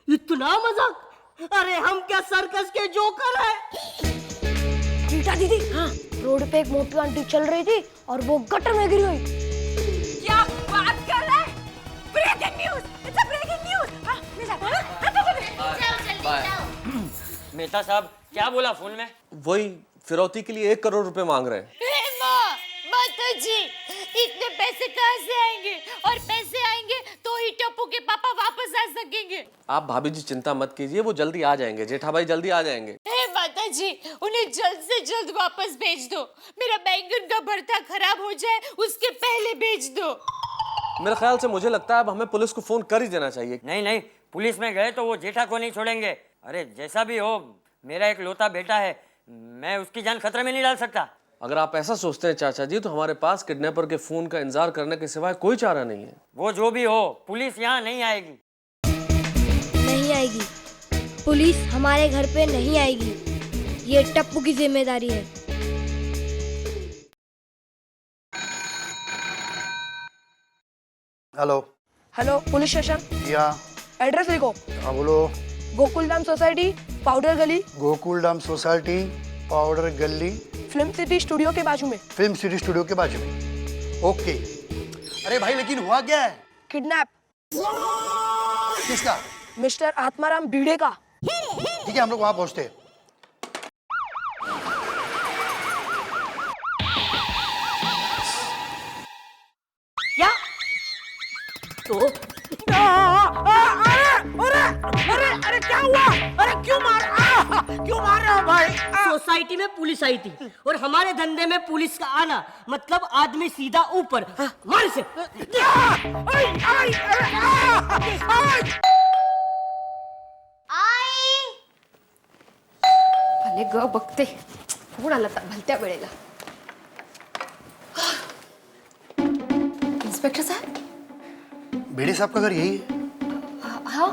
[SPEAKER 1] इतना मजाक। अरे हम क्या सर्कस के जोकर हैं?
[SPEAKER 10] रीटा दीदी, हाँ, रोड पे एक मोटी आंटी चल रही थी और वो गटर में गिरी हुई।
[SPEAKER 6] क्या बात कर रहा है? Breaking news, it's a breaking news. हाँ, ले जाओ,
[SPEAKER 4] जाओ जल्दी जाओ।
[SPEAKER 3] मेहता साहब क्या बोला फोन में?
[SPEAKER 11] वही फिरौती के लिए 1 करोड़ रुपए मांग रहे हैं।
[SPEAKER 4] जी, इतने पैसे कहाँ से आएंगे? और पैसे आएंगे तो ही टप्पू के पापा
[SPEAKER 13] वापस आ सकेंगे?
[SPEAKER 11] आप भाभी जी चिंता मत कीजिए, वो जल्दी आ जाएंगे, जेठा भाई जल्दी आ जाएंगे।
[SPEAKER 13] हे माता जी, उन्हें जल्द से जल्द वापस भेज दो। मेरा बैंगन का भरता खराब हो जाए उसके पहले भेज दो।
[SPEAKER 11] मेरे ख्याल से मुझे लगता है अब हमें पुलिस को फोन कर ही देना चाहिए।
[SPEAKER 3] नहीं नहीं, पुलिस में गए तो वो जेठा को नहीं छोड़ेंगे। अरे जैसा भी हो, मेरा एक लौता बेटा है, मैं उसकी जान खतरे में नहीं डाल सकता।
[SPEAKER 11] अगर आप ऐसा सोचते हैं चाचा जी, तो हमारे पास किडनैपर के फोन का इंतजार करने के सिवाय कोई चारा नहीं है।
[SPEAKER 3] वो जो भी हो, पुलिस यहाँ नहीं आएगी।
[SPEAKER 10] नहीं आएगी, पुलिस हमारे घर पे नहीं आएगी, ये टप्पू की जिम्मेदारी है।
[SPEAKER 12] हेलो
[SPEAKER 6] हेलो पुलिस स्टेशन,
[SPEAKER 12] या
[SPEAKER 6] एड्रेस लिखो।
[SPEAKER 12] हाँ बोलो।
[SPEAKER 6] गोकुलधाम सोसाइटी, पाउडर गली,
[SPEAKER 12] गोकुलधाम सोसाइटी, पाउडर गली,
[SPEAKER 6] फिल्म सिटी स्टूडियो के बाजू में।
[SPEAKER 12] फिल्म सिटी स्टूडियो के बाजू में। ओके। अरे भाई लेकिन हुआ क्या है?
[SPEAKER 6] किडनैप।
[SPEAKER 12] किसका?
[SPEAKER 6] मिस्टर आत्माराम भिड़े का।
[SPEAKER 12] ठीक है, हम लोग वहां पहुंचते हैं।
[SPEAKER 5] क्या? तो अरे क्या हुआ? अरे क्यों मार रहे हो भाई?
[SPEAKER 14] सोसाइटी में पुलिस आई थी और हमारे धंधे में पुलिस का आना मतलब आदमी सीधा ऊपर। मार से।
[SPEAKER 13] भले ग बघते, कोण आला आता भलत्या वेळेला? इंस्पेक्टर साहब?
[SPEAKER 12] भिड़े साहब का घर यही है?
[SPEAKER 13] हाँ,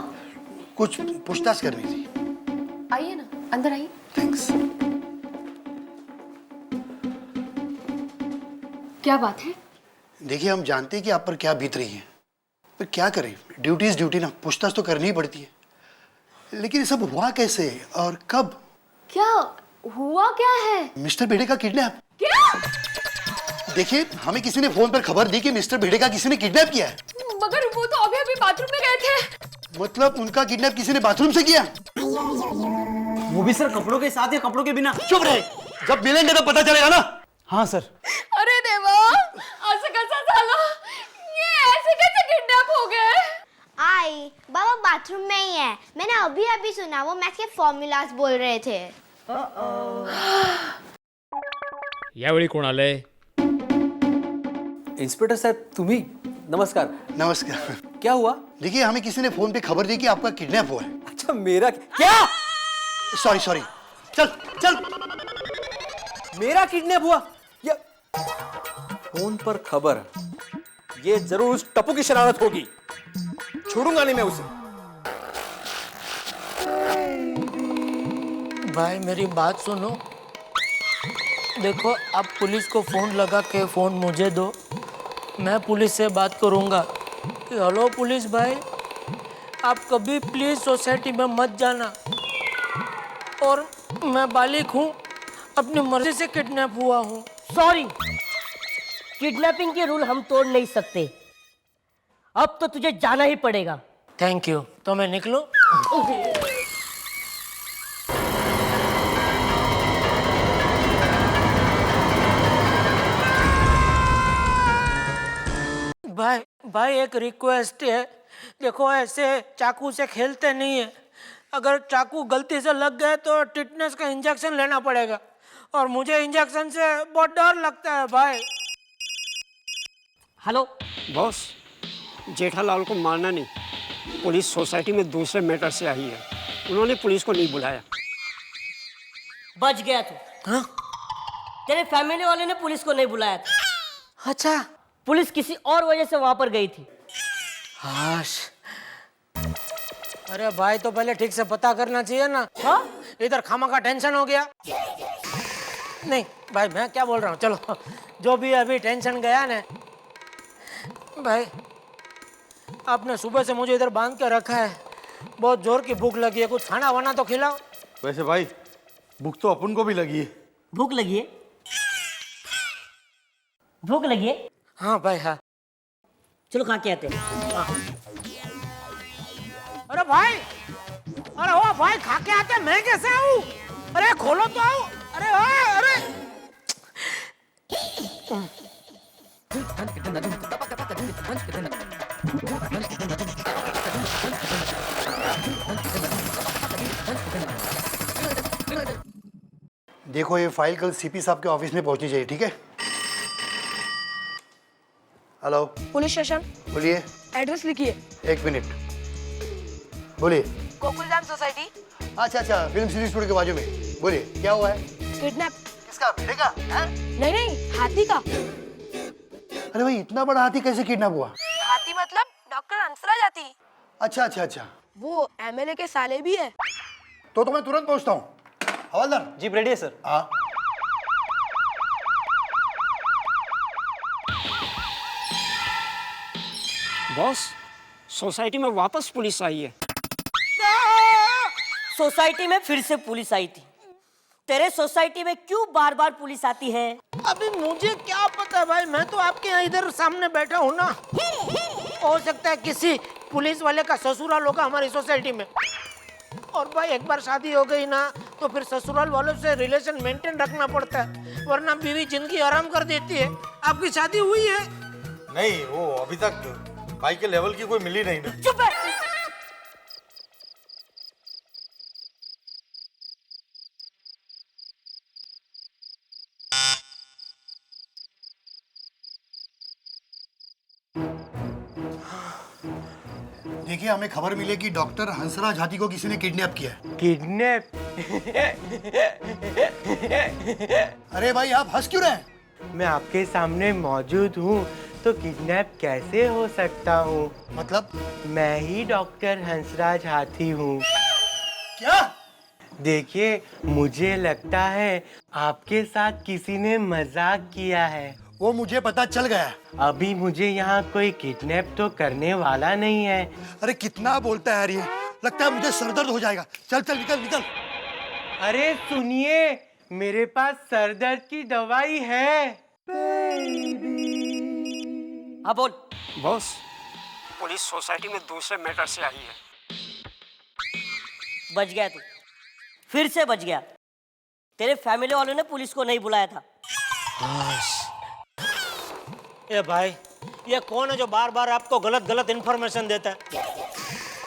[SPEAKER 12] कुछ पूछताछ करनी थी।
[SPEAKER 13] आइए ना, अंदर आइए।
[SPEAKER 12] थैंक्स।
[SPEAKER 13] क्या बात है?
[SPEAKER 12] देखिए, हम जानते हैं कि आप पर क्या बीत रही है, पर क्या करें, ड्यूटी इज ड्यूटी ना, पूछताछ तो करनी ही पड़ती है। लेकिन ये सब हुआ कैसे और कब?
[SPEAKER 13] क्या हुआ? क्या है?
[SPEAKER 12] मिस्टर भिड़े का किडनैप।
[SPEAKER 13] क्या?
[SPEAKER 12] देखिए, हमें किसी ने फोन पर खबर दी कि मिस्टर भिड़े का किसी ने किडनैप किया है।
[SPEAKER 13] मगर वो तो अभी अभी बाथरूम में गए थे।
[SPEAKER 12] मतलब उनका किडनैप किसी ने बाथरूम से किया?
[SPEAKER 15] वो भी सर कपड़ों के साथ या कपड़ों के बिना?
[SPEAKER 12] चुप रहे, जब मिलेंगे तो पता चलेगा ना।
[SPEAKER 15] हाँ सर।
[SPEAKER 13] अरे देवा, असं कसं झालं? ये ऐसे कैसे किडनैप हो गए?
[SPEAKER 10] आई बाबा बाथरूम में ही है, मैंने अभी अभी सुना, वो मैथ के फॉर्मूलाज बोल रहे थे।
[SPEAKER 7] यावेळी कोण आलंय?
[SPEAKER 11] इंस्पेक्टर साहब तुम्ही? नमस्कार।
[SPEAKER 12] नमस्कार।
[SPEAKER 11] क्या हुआ?
[SPEAKER 12] देखिए, हमें किसी ने फोन पे खबर दी कि आपका किडनैप हुआ है।
[SPEAKER 11] अच्छा मेरा क्या?
[SPEAKER 12] सॉरी सॉरी, चल चल।
[SPEAKER 11] मेरा किडनैप हुआ? या फोन पर खबर, ये जरूर उस टप्पू की शरारत होगी, छोड़ूंगा नहीं मैं उसे।
[SPEAKER 5] भाई मेरी बात सुनो, देखो आप पुलिस को फोन लगा के फोन मुझे दो, मैं पुलिस से बात करूंगा कि हेलो पुलिस भाई, आप कभी प्लीज सोसाइटी में मत जाना, और मैं बालिक हूँ, अपनी मर्जी से किडनैप हुआ हूँ।
[SPEAKER 14] सॉरी, किडनैपिंग के रूल हम तोड़ नहीं सकते, अब तो तुझे जाना ही पड़ेगा।
[SPEAKER 5] Thank you. तो मैं निकलूं? भाई भाई एक रिक्वेस्ट है, देखो ऐसे चाकू से खेलते नहीं है, अगर चाकू गलती से लग गए तो टिटनेस का इंजेक्शन लेना पड़ेगा, और मुझे इंजेक्शन से बहुत डर लगता है भाई।
[SPEAKER 14] हेलो
[SPEAKER 15] बॉस, जेठालाल को मारना नहीं, पुलिस सोसाइटी में दूसरे मैटर से आई है, उन्होंने पुलिस को नहीं बुलाया।
[SPEAKER 14] बच गया तू।
[SPEAKER 5] हाँ?
[SPEAKER 14] तेरे फैमिली वाले ने पुलिस को नहीं बुलाया था।
[SPEAKER 5] अच्छा,
[SPEAKER 14] पुलिस किसी और वजह से वहां पर गई थी।
[SPEAKER 5] हाश। अरे भाई तो पहले ठीक से पता करना चाहिए ना। हाँ, इधर खामा का टेंशन हो गया। नहीं भाई, मैं क्या बोल रहा हूँ, चलो जो भी अभी टेंशन गया ना। भाई आपने सुबह से मुझे इधर बांध के रखा है, बहुत जोर की भूख लगी है, कुछ खाना वाना तो खिलाओ।
[SPEAKER 12] वैसे भाई, भूख तो अपन को भी लगी है।
[SPEAKER 14] भूख लगी है? भूख लगी है?
[SPEAKER 5] हाँ भाई हाँ।
[SPEAKER 14] चलो खा के आते हैं। हाँ।
[SPEAKER 5] अरे भाई, अरे ओ भाई, खा के आते, मैं कैसे आऊं? अरे खोलो तो आओ। अरे अरे
[SPEAKER 12] देखो ये फाइल कल सीपी साहब के ऑफिस में पहुंचनी चाहिए, ठीक है? हेलो,
[SPEAKER 10] पुलिस स्टेशन,
[SPEAKER 12] बोलिए।
[SPEAKER 10] एड्रेस लिखिए।
[SPEAKER 12] एक मिनट, बोलिए।
[SPEAKER 10] गोकुलधाम सोसाइटी।
[SPEAKER 12] अच्छा अच्छा, फिल्म सिटी स्टूडियो के बाजू में। बोलिए, क्या हुआ है?
[SPEAKER 10] किडनैप।
[SPEAKER 12] किसका? बेटे का?
[SPEAKER 10] नहीं नहीं, हाथी का।
[SPEAKER 12] अरे भाई, इतना बड़ा हाथी कैसे किडनैप हुआ?
[SPEAKER 10] हाथी मतलब डॉक्टर हंसराज हाथी।
[SPEAKER 12] अच्छा अच्छा अच्छा,
[SPEAKER 10] वो एमएलए के साले भी है।
[SPEAKER 12] तो मैं तुरंत पहुंचता हूँ। हवलदार
[SPEAKER 11] जीप रेडी है सर।
[SPEAKER 12] हाँ।
[SPEAKER 15] बॉस, सोसाइटी में वापस पुलिस आई है।
[SPEAKER 14] सोसाइटी में फिर से पुलिस आई थी। तेरे सोसाइटी में क्यों बार बार पुलिस आती है?
[SPEAKER 8] अभी मुझे क्या पता भाई, मैं तो आपके यहाँ इधर सामने बैठा हूँ ना। हो सकता है किसी पुलिस वाले का ससुराल होगा हमारी सोसाइटी में। और भाई एक बार शादी हो गई ना तो फिर ससुराल वालों से रिलेशन मेंटेन रखना पड़ता है, वरना बीवी जिंदगी आराम कर देती है। आपकी शादी हुई है?
[SPEAKER 16] नहीं, वो अभी तक भाई के लेवल की कोई मिली नहीं ना।
[SPEAKER 14] चुप है।
[SPEAKER 12] देखिए, हमें खबर मिली कि डॉक्टर हंसराज हाथी को किसी ने किडनैप किया है।
[SPEAKER 8] किडनैप?
[SPEAKER 12] अरे भाई, आप हंस क्यों रहे हैं?
[SPEAKER 17] मैं आपके सामने मौजूद हूँ तो किडनैप कैसे हो सकता हूँ?
[SPEAKER 12] मतलब?
[SPEAKER 17] मैं ही डॉक्टर हंसराज हाथी हूँ।
[SPEAKER 12] क्या?
[SPEAKER 17] देखिए, मुझे लगता है आपके साथ किसी ने मजाक किया है।
[SPEAKER 12] वो मुझे पता चल गया।
[SPEAKER 17] अभी मुझे यहाँ कोई किडनैप तो करने वाला नहीं है।
[SPEAKER 12] अरे कितना बोलता है यार ये, लगता है मुझे सरदर्द हो जाएगा। चल चल, निकल निकल।
[SPEAKER 17] अरे सुनिए, मेरे पास सरदर्द की दवाई है।
[SPEAKER 14] हाँ बोल।
[SPEAKER 15] बॉस, पुलिस सोसाइटी में दूसरे मैटर से आई है।
[SPEAKER 14] बच गया तू, फिर से बच गया। तेरे फैमिली वालों ने पुलिस को नहीं बुलाया था।
[SPEAKER 8] ए भाई, ये कौन है जो बार बार आपको गलत गलत इन्फॉर्मेशन देता है?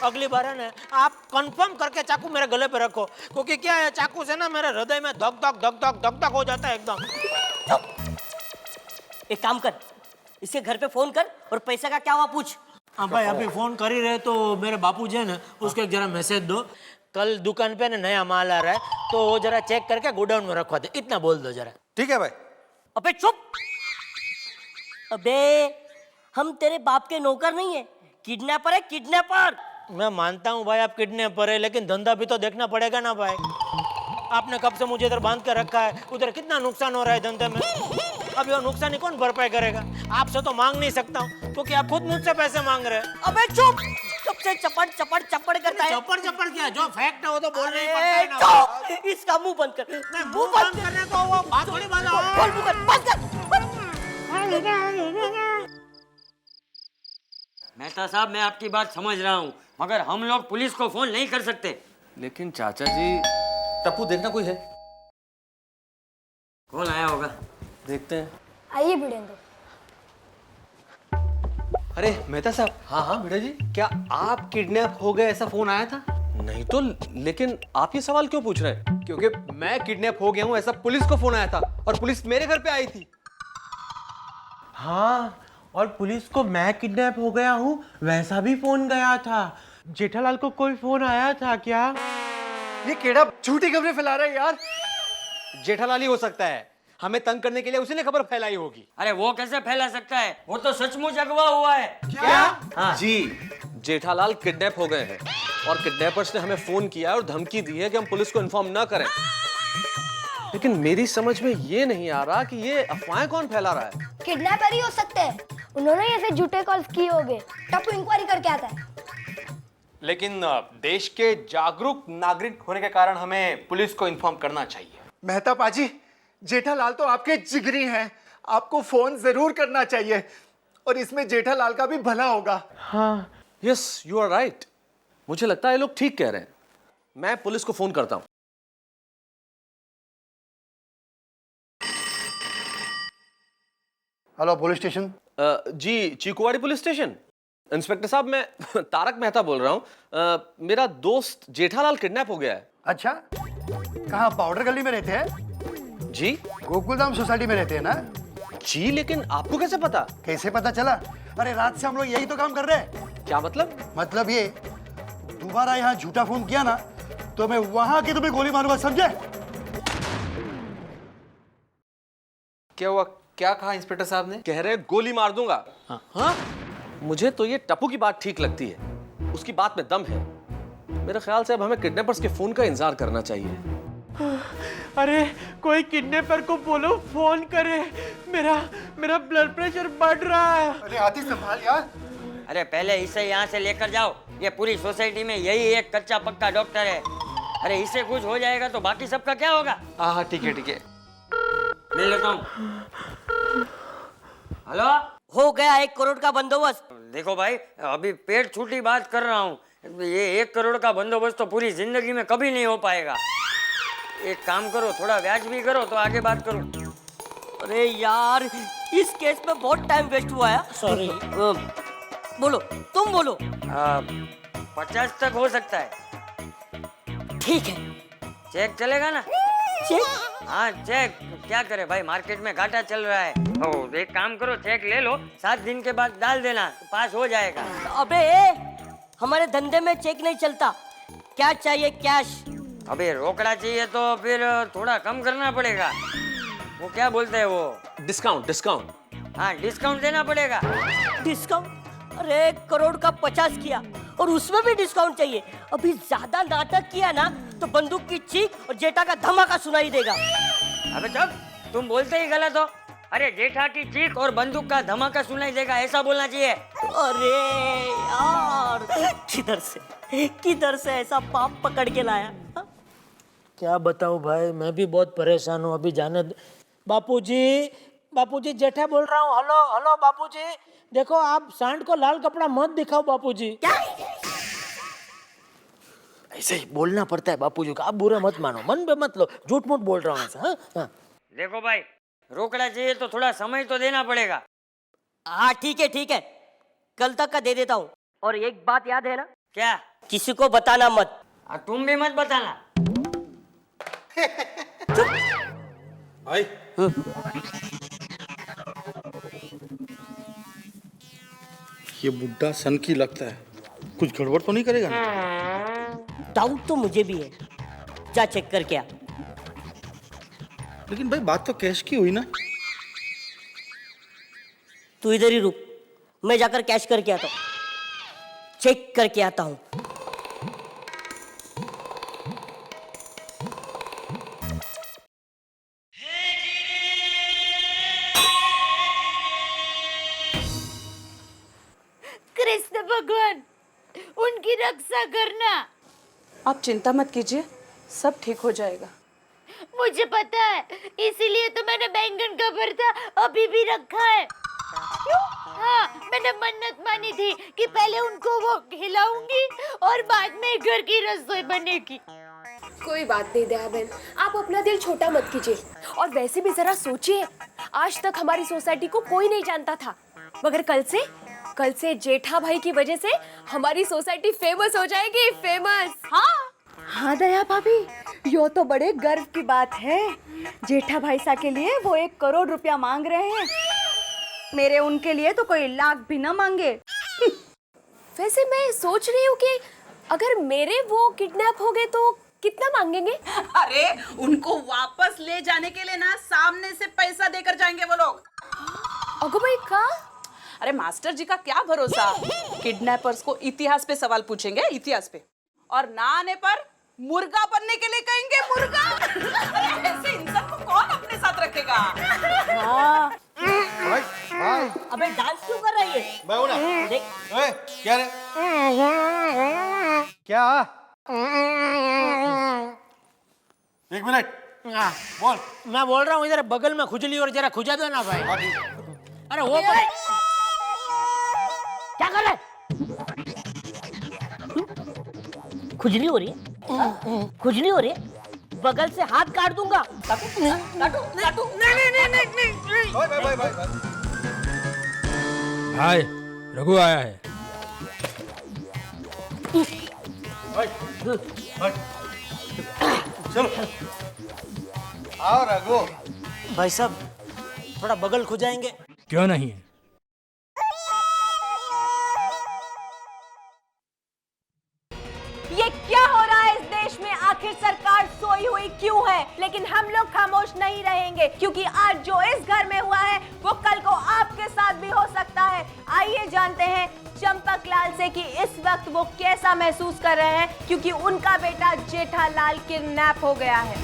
[SPEAKER 8] अगली बार है ना, आप कंफर्म करके चाकू मेरे गले पे रखो, क्योंकि क्या है, चाकू से ना मेरे हृदय में धक धक धक धक धक धक हो जाता है एकदम।
[SPEAKER 14] एक काम कर, इसके घर पे फोन कर और पैसे का क्या हुआ पूछ।
[SPEAKER 8] हाँ भाई, अभी फोन कर ही रहे तो मेरे बापू जी है ना, उसको एक जरा मैसेज दो, कल दुकान पे ना नया माल आ रहा है तो वो जरा चेक करके गोडाउन में रखवा दे, इतना बोल दो जरा।
[SPEAKER 16] ठीक है भाई।
[SPEAKER 14] अबे चुप। अबे हम तेरे बाप के नौकर नहीं है, किडनैपर है, किडनैपर।
[SPEAKER 8] मैं मानता हूँ भाई आप किडनैपर है, लेकिन धंधा भी तो देखना पड़ेगा ना भाई। आपने कब से मुझे इधर बांध के रखा है, उधर कितना नुकसान हो रहा है धंधे में। अब ये नुकसान ही कौन भरपाई करेगा? आपसे तो मांग नहीं सकता हूँ, क्योंकि आप खुद मुझसे पैसे मांग रहे हैं।
[SPEAKER 14] अबे चुप, सबसे चपड़ चपड़ चपड़ करता है।
[SPEAKER 8] चपड़ चपड़ क्या, जो फैक्ट है वो तो बोलना ही पड़ता है ना।
[SPEAKER 14] चुप, इसका मुंह बंद कर।
[SPEAKER 8] मुंह बंद करने को वो बात थोड़ी बंद हो।
[SPEAKER 14] बोल मुंह कर, बंद कर।
[SPEAKER 3] मेहता साहब, मैं आपकी बात समझ रहा हूँ, मगर हम लोग पुलिस को फोन नहीं कर सकते।
[SPEAKER 11] लेकिन चाचा जी, टप्पू देखना कोई है?
[SPEAKER 3] कौन आया होगा?
[SPEAKER 11] देखते हैं।
[SPEAKER 10] आइए भिड़ेंद्र।
[SPEAKER 11] अरे मेहता साहब। हाँ हाँ बेटा जी। क्या आप किडनैप हो गए ऐसा फोन आया था? नहीं तो, लेकिन आप ये सवाल क्यों पूछ रहे हैं? क्योंकि मैं किडनैप हो गया हूँ ऐसा पुलिस को फोन आया था, और पुलिस मेरे घर पे आई थी।
[SPEAKER 17] हाँ, और पुलिस को मैं किडनैप हो गया हूँ वैसा भी फोन गया था। जेठालाल को कोई फोन आया था क्या?
[SPEAKER 11] ये केड़ा झूठी खबरें फैला रहा है यार। जेठालाल ही हो सकता है, हमें तंग करने के लिए उसी ने खबर फैलाई होगी।
[SPEAKER 3] अरे वो कैसे फैला सकता है, वो तो सचमुच अगवा हुआ है।
[SPEAKER 11] क्या? हाँ। जी, जेठालाल किडनैप हो गए हैं और किडनैपर्स ने हमें फोन किया और धमकी दी है कि हम पुलिस को इन्फॉर्म ना करें। लेकिन मेरी समझ में ये नहीं आ रहा कि ये अफवाहें कौन फैला रहा है।
[SPEAKER 10] किडनैपर ही हो सकते हैं, उन्होंने ऐसे झूठे कॉल्स किए होंगे। टप्पू इंक्वायरी करके आता है।
[SPEAKER 11] लेकिन देश के जागरूक नागरिक होने के कारण हमें पुलिस को इन्फॉर्म करना चाहिए।
[SPEAKER 18] मेहता पाजी, जेठालाल तो आपके जिगरी हैं, आपको फोन जरूर करना चाहिए, और इसमें जेठालाल का भी भला होगा।
[SPEAKER 11] हाँ, यस, यू आर राइट। मुझे लगता है ये लोग ठीक कह रहे हैं। मैं पुलिस को फोन करता हूँ।
[SPEAKER 12] Hello police station.
[SPEAKER 11] जी, चीकुवाड़ी पुलिस स्टेशन। इंस्पेक्टर साहब, मैं तारक मेहता बोल रहा हूँ। मेरा दोस्त जेठालाल किडनैप हो गया है।
[SPEAKER 12] अच्छा, कहाँ पाउडर गली में रहते हैं?
[SPEAKER 11] जी,
[SPEAKER 12] गोकुलधाम सोसाइटी में रहते हैं ना?
[SPEAKER 11] जी, लेकिन आपको कैसे पता?
[SPEAKER 12] कैसे पता चला? अरे रात से हम लोग यही तो काम कर रहे हैं।
[SPEAKER 11] क्या मतलब?
[SPEAKER 12] मतलब ये, दोबारा यहाँ झूठा फोन किया ना तो मैं वहां की तुम्हें गोली मारूंगा, समझे?
[SPEAKER 9] क्या हुआ? क्या कहा इंस्पेक्टर साहब ने?
[SPEAKER 11] कह रहे गोली मार दूंगा। हाँ? मुझे तो ये टप्पू की बात ठीक लगती है, उसकी बात में दम है। मेरे ख्याल से अब हमें किडनैपर्स के फोन का इंतजार करना चाहिए।
[SPEAKER 17] अरे कोई किडनैपर को बोलो फोन करे, मेरा ब्लड प्रेशर बढ़ रहा है।
[SPEAKER 18] अरे आतिश संभाल यार।
[SPEAKER 3] अरे पहले इसे यहाँ से लेकर जाओ, ये पूरी सोसाइटी में यही एक कच्चा पक्का डॉक्टर है। अरे इससे कुछ हो जाएगा तो बाकी सबका क्या होगा?
[SPEAKER 9] हाँ ठीक है ठीक है,
[SPEAKER 3] मिल लेता हूँ। हेलो,
[SPEAKER 14] हो गया 1 करोड़ का बंदोबस्त।
[SPEAKER 3] देखो भाई, अभी पेट छूटी बात कर रहा हूँ। ये 1 करोड़ का बंदोबस्त तो पूरी जिंदगी में कभी नहीं हो पाएगा। एक काम करो, थोड़ा ब्याज भी करो तो आगे बात करूं।
[SPEAKER 14] अरे यार, इस केस में बहुत टाइम वेस्ट हुआ है। सॉरी। बोलो, तुम बोलो।
[SPEAKER 3] 50 तक हो सकता है।
[SPEAKER 14] ठीक है।
[SPEAKER 3] चेक चलेगा ना?
[SPEAKER 14] चेक?
[SPEAKER 3] हाँ चेक, क्या करे भाई, मार्केट में घाटा चल रहा है। ओ, एक काम करो, चेक ले लो, 7 दिन के बाद डाल देना, पास हो जाएगा।
[SPEAKER 14] अबे हमारे धंधे में चेक नहीं चलता, क्या चाहिए? कैश।
[SPEAKER 3] अबे रोकड़ा चाहिए तो फिर थोड़ा कम करना पड़ेगा। वो क्या बोलते हैं वो?
[SPEAKER 11] डिस्काउंट। डिस्काउंट?
[SPEAKER 3] हाँ, डिस्काउंट देना पड़ेगा।
[SPEAKER 14] डिस्काउंट? अरे 1 करोड़ का 50 किया और उसमें भी डिस्काउंट चाहिए। अभी ज्यादा नाटक किया ना तो बंदूक की चीख और जेठा का धमाका सुनाई देगा।
[SPEAKER 3] अबे चुप, तुम बोलते ही गलत हो। अरे जेठा की चीख और बंदूक का धमाका सुनाई देगा, ऐसा बोलना चाहिए।
[SPEAKER 14] अरे यार, किधर से ऐसा पाप पकड़ के लाया?
[SPEAKER 5] क्या बताऊं भाई, मैं भी बहुत परेशान हूँ। अभी जाने बापूजी जेठा बोल रहा हूँ। हेलो हेलो बापूजी, देखो आप सांड को लाल कपड़ा मत दिखाओ बापूजी। ऐसे ही बोलना पड़ता है बापूजी को, आप बुरा मत मानो, मन पे मत लो, झूठ मूठ बोल रहा हूँ ऐसा। हाँ?
[SPEAKER 3] देखो भाई, रोकड़ा चाहिए तो थोड़ा समय तो देना पड़ेगा।
[SPEAKER 14] हाँ ठीक है, कल तक का दे देता हूँ। और एक बात याद है ना?
[SPEAKER 3] क्या?
[SPEAKER 14] किसी को बताना मत।
[SPEAKER 3] तुम भी मत बताना।
[SPEAKER 16] भाई ये बुड्ढा सन की लगता है, कुछ गड़बड़ तो नहीं करेगा ना?
[SPEAKER 14] डाउट तो मुझे भी है, जा चेक करके आ।
[SPEAKER 16] लेकिन भाई बात तो कैश की हुई ना?
[SPEAKER 14] तू इधर ही रुक, मैं जाकर कैश करके आता हूँ, चेक करके आता हूँ।
[SPEAKER 13] कृष्ण भगवान, उनकी रक्षा करना।
[SPEAKER 6] आप चिंता मत कीजिए, सब ठीक हो जाएगा।
[SPEAKER 13] मुझे पता है, इसीलिए तो मैंने बैंगन का भरता अभी भी रखा है। क्यों? हाँ, मैंने मन्नत मानी थी कि पहले उनको वो खिलाऊंगी और बाद में घर की रसोई बनेगी।
[SPEAKER 6] कोई बात नहीं दया बहन, आप अपना दिल छोटा मत कीजिए। और वैसे भी जरा सोचिए, आज तक हमारी सोसाइटी को कोई नहीं जानता था, मगर कल से जेठा भाई की वजह से हमारी सोसाइटी फेमस हो जाएगी, फेमस। हाँ दया भाभी, यो तो बड़े गर्व की बात है। जेठा भाई सा के लिए वो 1 करोड़ रुपया मांग रहे हैं, मेरे उनके लिए तो कोई लाख भी ना मांगे। वैसे मैं सोच रही हूँ कि अगर मेरे वो किडनैप हो गए तो कितना मांगेंगे?
[SPEAKER 19] अरे उनको वापस ले जाने के लिए ना सामने से पैसा देकर जाएंगे वो लोग।
[SPEAKER 6] अगो भाई का?
[SPEAKER 19] अरे मास्टर जी का क्या भरोसा, किडनैपर्स को इतिहास पे सवाल पूछेंगे, इतिहास पे, और ना आने पर मुर्गा बनने के लिए कहेंगे, मुर्गा। अरे ऐसे इंसान को कौन अपने साथ रखेगा?
[SPEAKER 14] हाँ।
[SPEAKER 16] भाई
[SPEAKER 14] अबे डांस क्यों कर रही है?
[SPEAKER 16] मैं हूं ना।
[SPEAKER 14] देख।
[SPEAKER 16] ओए, क्या रे? क्या? एक मिनट बोल।
[SPEAKER 5] मैं बोल रहा हूँ इधर बगल में खुजली और जरा खुजा दो ना भाई। अरे वो क्या कर रहा है? खुजली हो रही है? खुजली हो रही है? बगल से हाथ काट दूंगा। काटू। नहीं।
[SPEAKER 7] भाई रघु आया है।
[SPEAKER 16] चलो आओ रघु।
[SPEAKER 5] भाई साहब थोड़ा बगल खो जाएंगे?
[SPEAKER 8] क्यों नहीं?
[SPEAKER 6] ये क्या हो रहा है इस देश में? आखिर सरकार सोई हुई क्यों है? लेकिन हम लोग खामोश नहीं रहेंगे, क्योंकि आज जो इस घर में हुआ है वो कल को आपके साथ भी हो सकता है। आइए जानते हैं चंपकलाल से कि इस वक्त वो कैसा महसूस कर रहे हैं, क्योंकि उनका बेटा जेठालाल किडनैप हो गया है।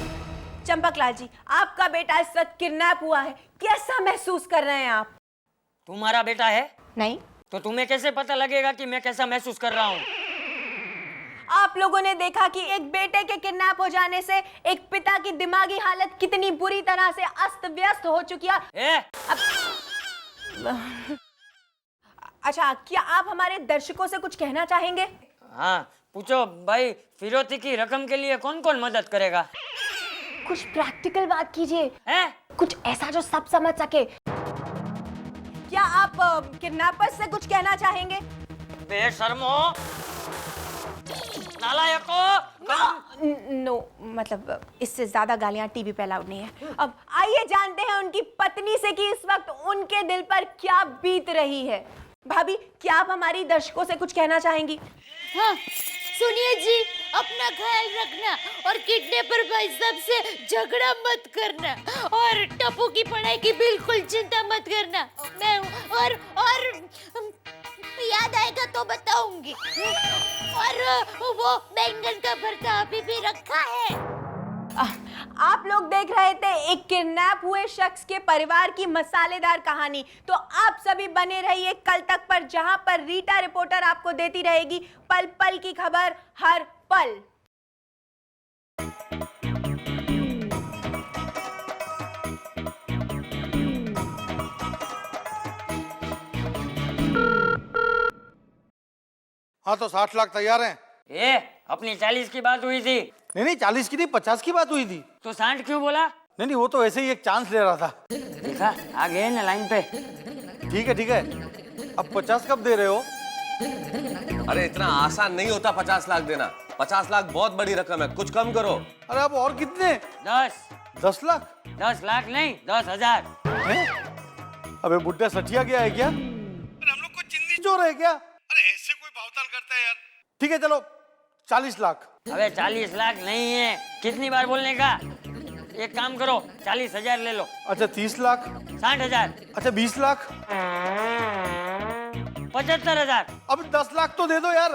[SPEAKER 6] चंपकलाल जी, आपका बेटा इस वक्त किडनैप हुआ है, कैसा महसूस कर रहे हैं आप?
[SPEAKER 3] तुम्हारा बेटा है?
[SPEAKER 6] नहीं।
[SPEAKER 3] तो तुम्हें कैसे पता लगेगा कि मैं कैसा महसूस कर रहा हूँ?
[SPEAKER 6] आप लोगों ने देखा कि एक बेटे के किडनैप हो जाने से एक पिता की दिमागी हालत कितनी बुरी तरह से अस्त व्यस्त हो चुकी है। अच्छा, क्या आप हमारे दर्शकों से कुछ कहना चाहेंगे?
[SPEAKER 3] हाँ पूछो भाई, फिरौती की रकम के लिए कौन कौन मदद करेगा?
[SPEAKER 6] कुछ प्रैक्टिकल बात कीजिए, कुछ ऐसा जो सब समझ सके। क्या आप किडनैपर्स से कुछ कहना चाहेंगे?
[SPEAKER 3] बेशर्मो, नालायको,
[SPEAKER 6] नो, मतलब इससे ज्यादा गालियां टीवी पे अलाउड नहीं है। अब आइए जानते हैं उनकी पत्नी से कि इस वक्त उनके दिल पर क्या बीत रही है। भाभी, क्या आप हमारी दर्शकों से कुछ कहना चाहेंगी?
[SPEAKER 13] हाँ सुनिए जी, अपना ख्याल रखना और किडनैपर भाई साहब से झगड़ा मत करना और टप्पू की पढ़ाई की बिल्कुल चिंता मत करना। मैं और याद आएगा तो बताऊंगी। और वो बैंगन का भरता अभी भी रखा है।
[SPEAKER 6] आप लोग देख रहे थे एक किडनैप हुए शख्स के परिवार की मसालेदार कहानी। तो आप सभी बने रहिए कल तक पर, जहां पर रीटा रिपोर्टर आपको देती रहेगी पल पल की खबर हर पल।
[SPEAKER 16] हाँ तो 60 लाख तैयार हैं।
[SPEAKER 3] ये अपनी 40 की बात हुई थी।
[SPEAKER 16] नहीं 40 की नहीं, 50 की बात हुई थी।
[SPEAKER 3] तो 60 क्यों बोला?
[SPEAKER 16] नहीं वो तो ऐसे ही एक चांस ले रहा था।
[SPEAKER 3] देखा, आ गए ना लाइन पे।
[SPEAKER 16] ठीक है, अब 50 कब दे रहे हो?
[SPEAKER 11] अरे इतना आसान नहीं होता 50 लाख देना। 50 लाख बहुत बड़ी रकम है, कुछ कम करो।
[SPEAKER 16] अरे अब और कितने?
[SPEAKER 3] 10
[SPEAKER 16] लाख?
[SPEAKER 3] 10 लाख नहीं, 10,000।
[SPEAKER 16] अबे बुड्ढा सठिया गया है क्या? हम लोग को चिंदी चोर है क्या? अरे ऐसे कोई भावताल करता है यार। ठीक है चलो 40 लाख।
[SPEAKER 3] अबे 40 लाख नहीं है, कितनी बार बोलने का? एक काम करो, 40,000 ले लो।
[SPEAKER 16] अच्छा 30 लाख।
[SPEAKER 3] 60,000।
[SPEAKER 16] अच्छा 20 लाख।
[SPEAKER 3] 75,000।
[SPEAKER 16] अब 10 लाख तो दे दो यार।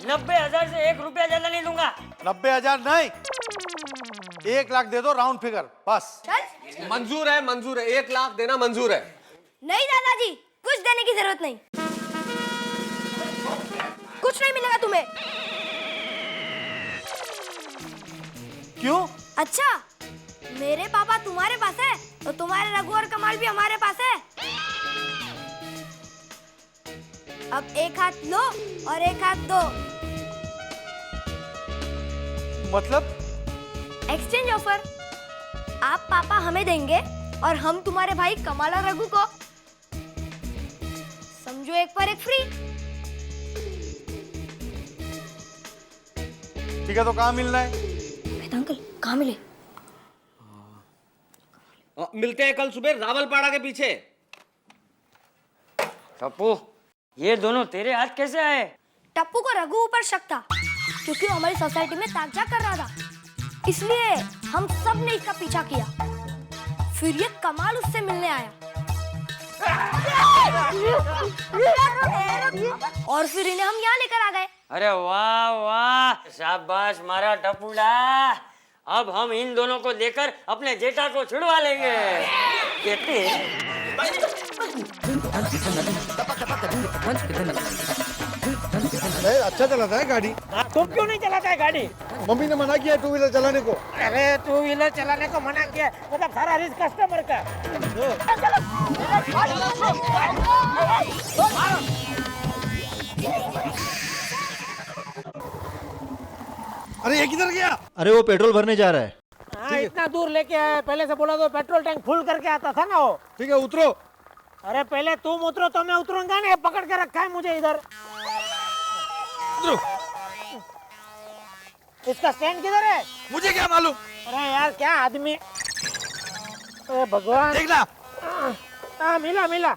[SPEAKER 3] 90,000 से 1 रुपया ज्यादा नहीं दूंगा।
[SPEAKER 16] 90,000 नहीं, 1 लाख दे दो, राउंड फिगर बस।
[SPEAKER 11] मंजूर है, मंजूर है, 1 लाख देना मंजूर है।
[SPEAKER 10] नहीं दादाजी, कुछ देने की जरूरत नहीं, कुछ नहीं मिलेगा तुम्हें।
[SPEAKER 16] क्यों?
[SPEAKER 10] अच्छा, मेरे पापा तुम्हारे पास है तो तुम्हारे रघु और कमाल भी हमारे पास है। अब एक हाथ लो और एक हाथ दो।
[SPEAKER 16] मतलब?
[SPEAKER 10] Exchange offer. आप पापा हमें देंगे और हम तुम्हारे भाई कमाल और रघु को। समझो एक पर एक फ्री।
[SPEAKER 16] ठीक है तो कहाँ मिलना है?
[SPEAKER 10] अंकल कहाँ मिले?
[SPEAKER 11] मिलते हैं कल सुबह रावलपाड़ा के पीछे।
[SPEAKER 3] टप्पू, ये दोनों तेरे हाथ कैसे आए?
[SPEAKER 10] टप्पू को रघु ऊपर शक था, क्योंकि वो हमारी सोसाइटी में ताकजा कर रहा था, इसलिए हम सब ने इसका पीछा किया। फिर ये कमाल उससे मिलने आया और फिर इन्हें हम यहाँ लेकर आ गए।
[SPEAKER 3] अरे वाह वाह, शाबाश मारा टप्पूड़ा। अब हम इन दोनों को देकर अपने जेठा को छुड़वा लेंगे।
[SPEAKER 16] अच्छा चलाता है गाड़ी।
[SPEAKER 17] तुम क्यों नहीं चलाता है गाड़ी?
[SPEAKER 16] मम्मी ने मना किया 2 व्हीलर चलाने को।
[SPEAKER 17] अरे 2 व्हीलर चलाने को मना किया, मतलब सारा रिस्क कस्टमर का।
[SPEAKER 16] अरे ये किधर गया?
[SPEAKER 20] अरे वो पेट्रोल भरने जा रहा है।
[SPEAKER 17] हाँ इतना दूर लेके आया, पहले से बोला तो पेट्रोल टैंक फुल करके आता था ना वो।
[SPEAKER 16] ठीक है उतरो।
[SPEAKER 17] अरे पहले तुम उतरो तो मैं उतरूंगा नहीं, पकड़ के रखा है मुझे इधर।
[SPEAKER 8] इसका स्टैंड किधर है?
[SPEAKER 16] मुझे क्या मालूम?
[SPEAKER 8] अरे यार क्या आदमी, अरे भगवान।
[SPEAKER 16] देखना।
[SPEAKER 8] मिला मिला।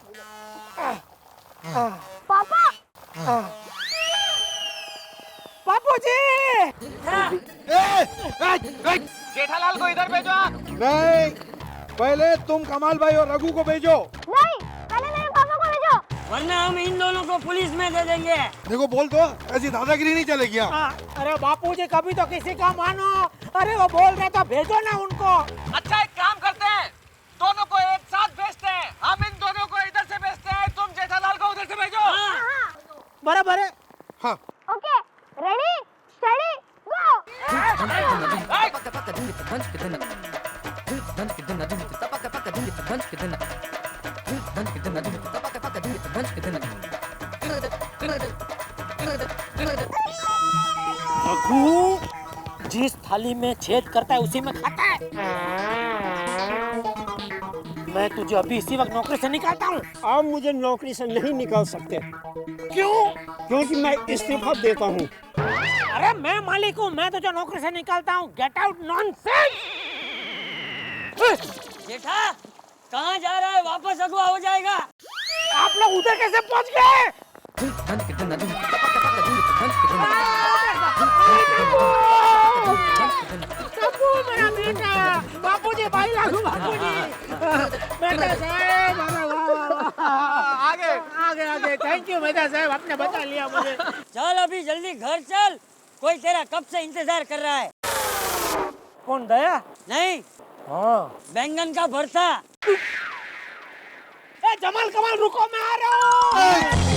[SPEAKER 10] पापा
[SPEAKER 8] पापू जी।
[SPEAKER 16] जेठालाल को इधर भेजो आप। नहीं, पहले तुम कमाल भाई और रघु को भेजो।
[SPEAKER 10] नहीं, पहले मेरे पापा को भेजो।
[SPEAKER 3] वरना हम इन दोनों को पुलिस में दे देंगे।
[SPEAKER 16] देखो बोल दो, ऐसी दादागिरी नहीं चलेगी।
[SPEAKER 8] अरे बापू जी कभी तो किसी का मानो। अरे वो बोल रहे तो भेजो ना उनको।
[SPEAKER 11] अच्छा एक काम करते हैं, दोनों को एक साथ भेजते हैं। हम इन दोनों को इधर से भेजते हैं, तुम जेठालाल को उधर से भेजो।
[SPEAKER 8] बराबर है।
[SPEAKER 16] हाँ।
[SPEAKER 10] ओके, रेडी, स्टडी, गो।
[SPEAKER 8] रघु जिस थाली में छेद करता है उसी में खाता है। मैं तुझे अभी इसी वक्त नौकरी से निकालता हूँ।
[SPEAKER 15] आप मुझे नौकरी से नहीं निकाल सकते।
[SPEAKER 8] क्यों?
[SPEAKER 15] क्योंकि मैं इस्तीफा देता हूँ।
[SPEAKER 8] अरे मैं मालिक हूँ, मैं तुझे नौकरी से निकालता हूँ। Get out nonsense.
[SPEAKER 3] जेठा कहाँ जा रहा है? वापस अगवा हो जाएगा।
[SPEAKER 8] आप लोग उधर कैसे पहुँच गए? मेरा बेटा, बापूजी भाई लागू बापूजी। बेटा साहब, आगे आगे आगे। थैंक यू बेटा साहब, आपने बता लिया मुझे।
[SPEAKER 3] चल अभी जल्दी घर चल, कोई तेरा कब से इंतजार कर रहा है।
[SPEAKER 8] कौन, दया?
[SPEAKER 3] नहीं,
[SPEAKER 8] हाँ,
[SPEAKER 3] बैंगन का भरता।
[SPEAKER 8] जमाल कमाल रुको, मैं आ रहा हूँ।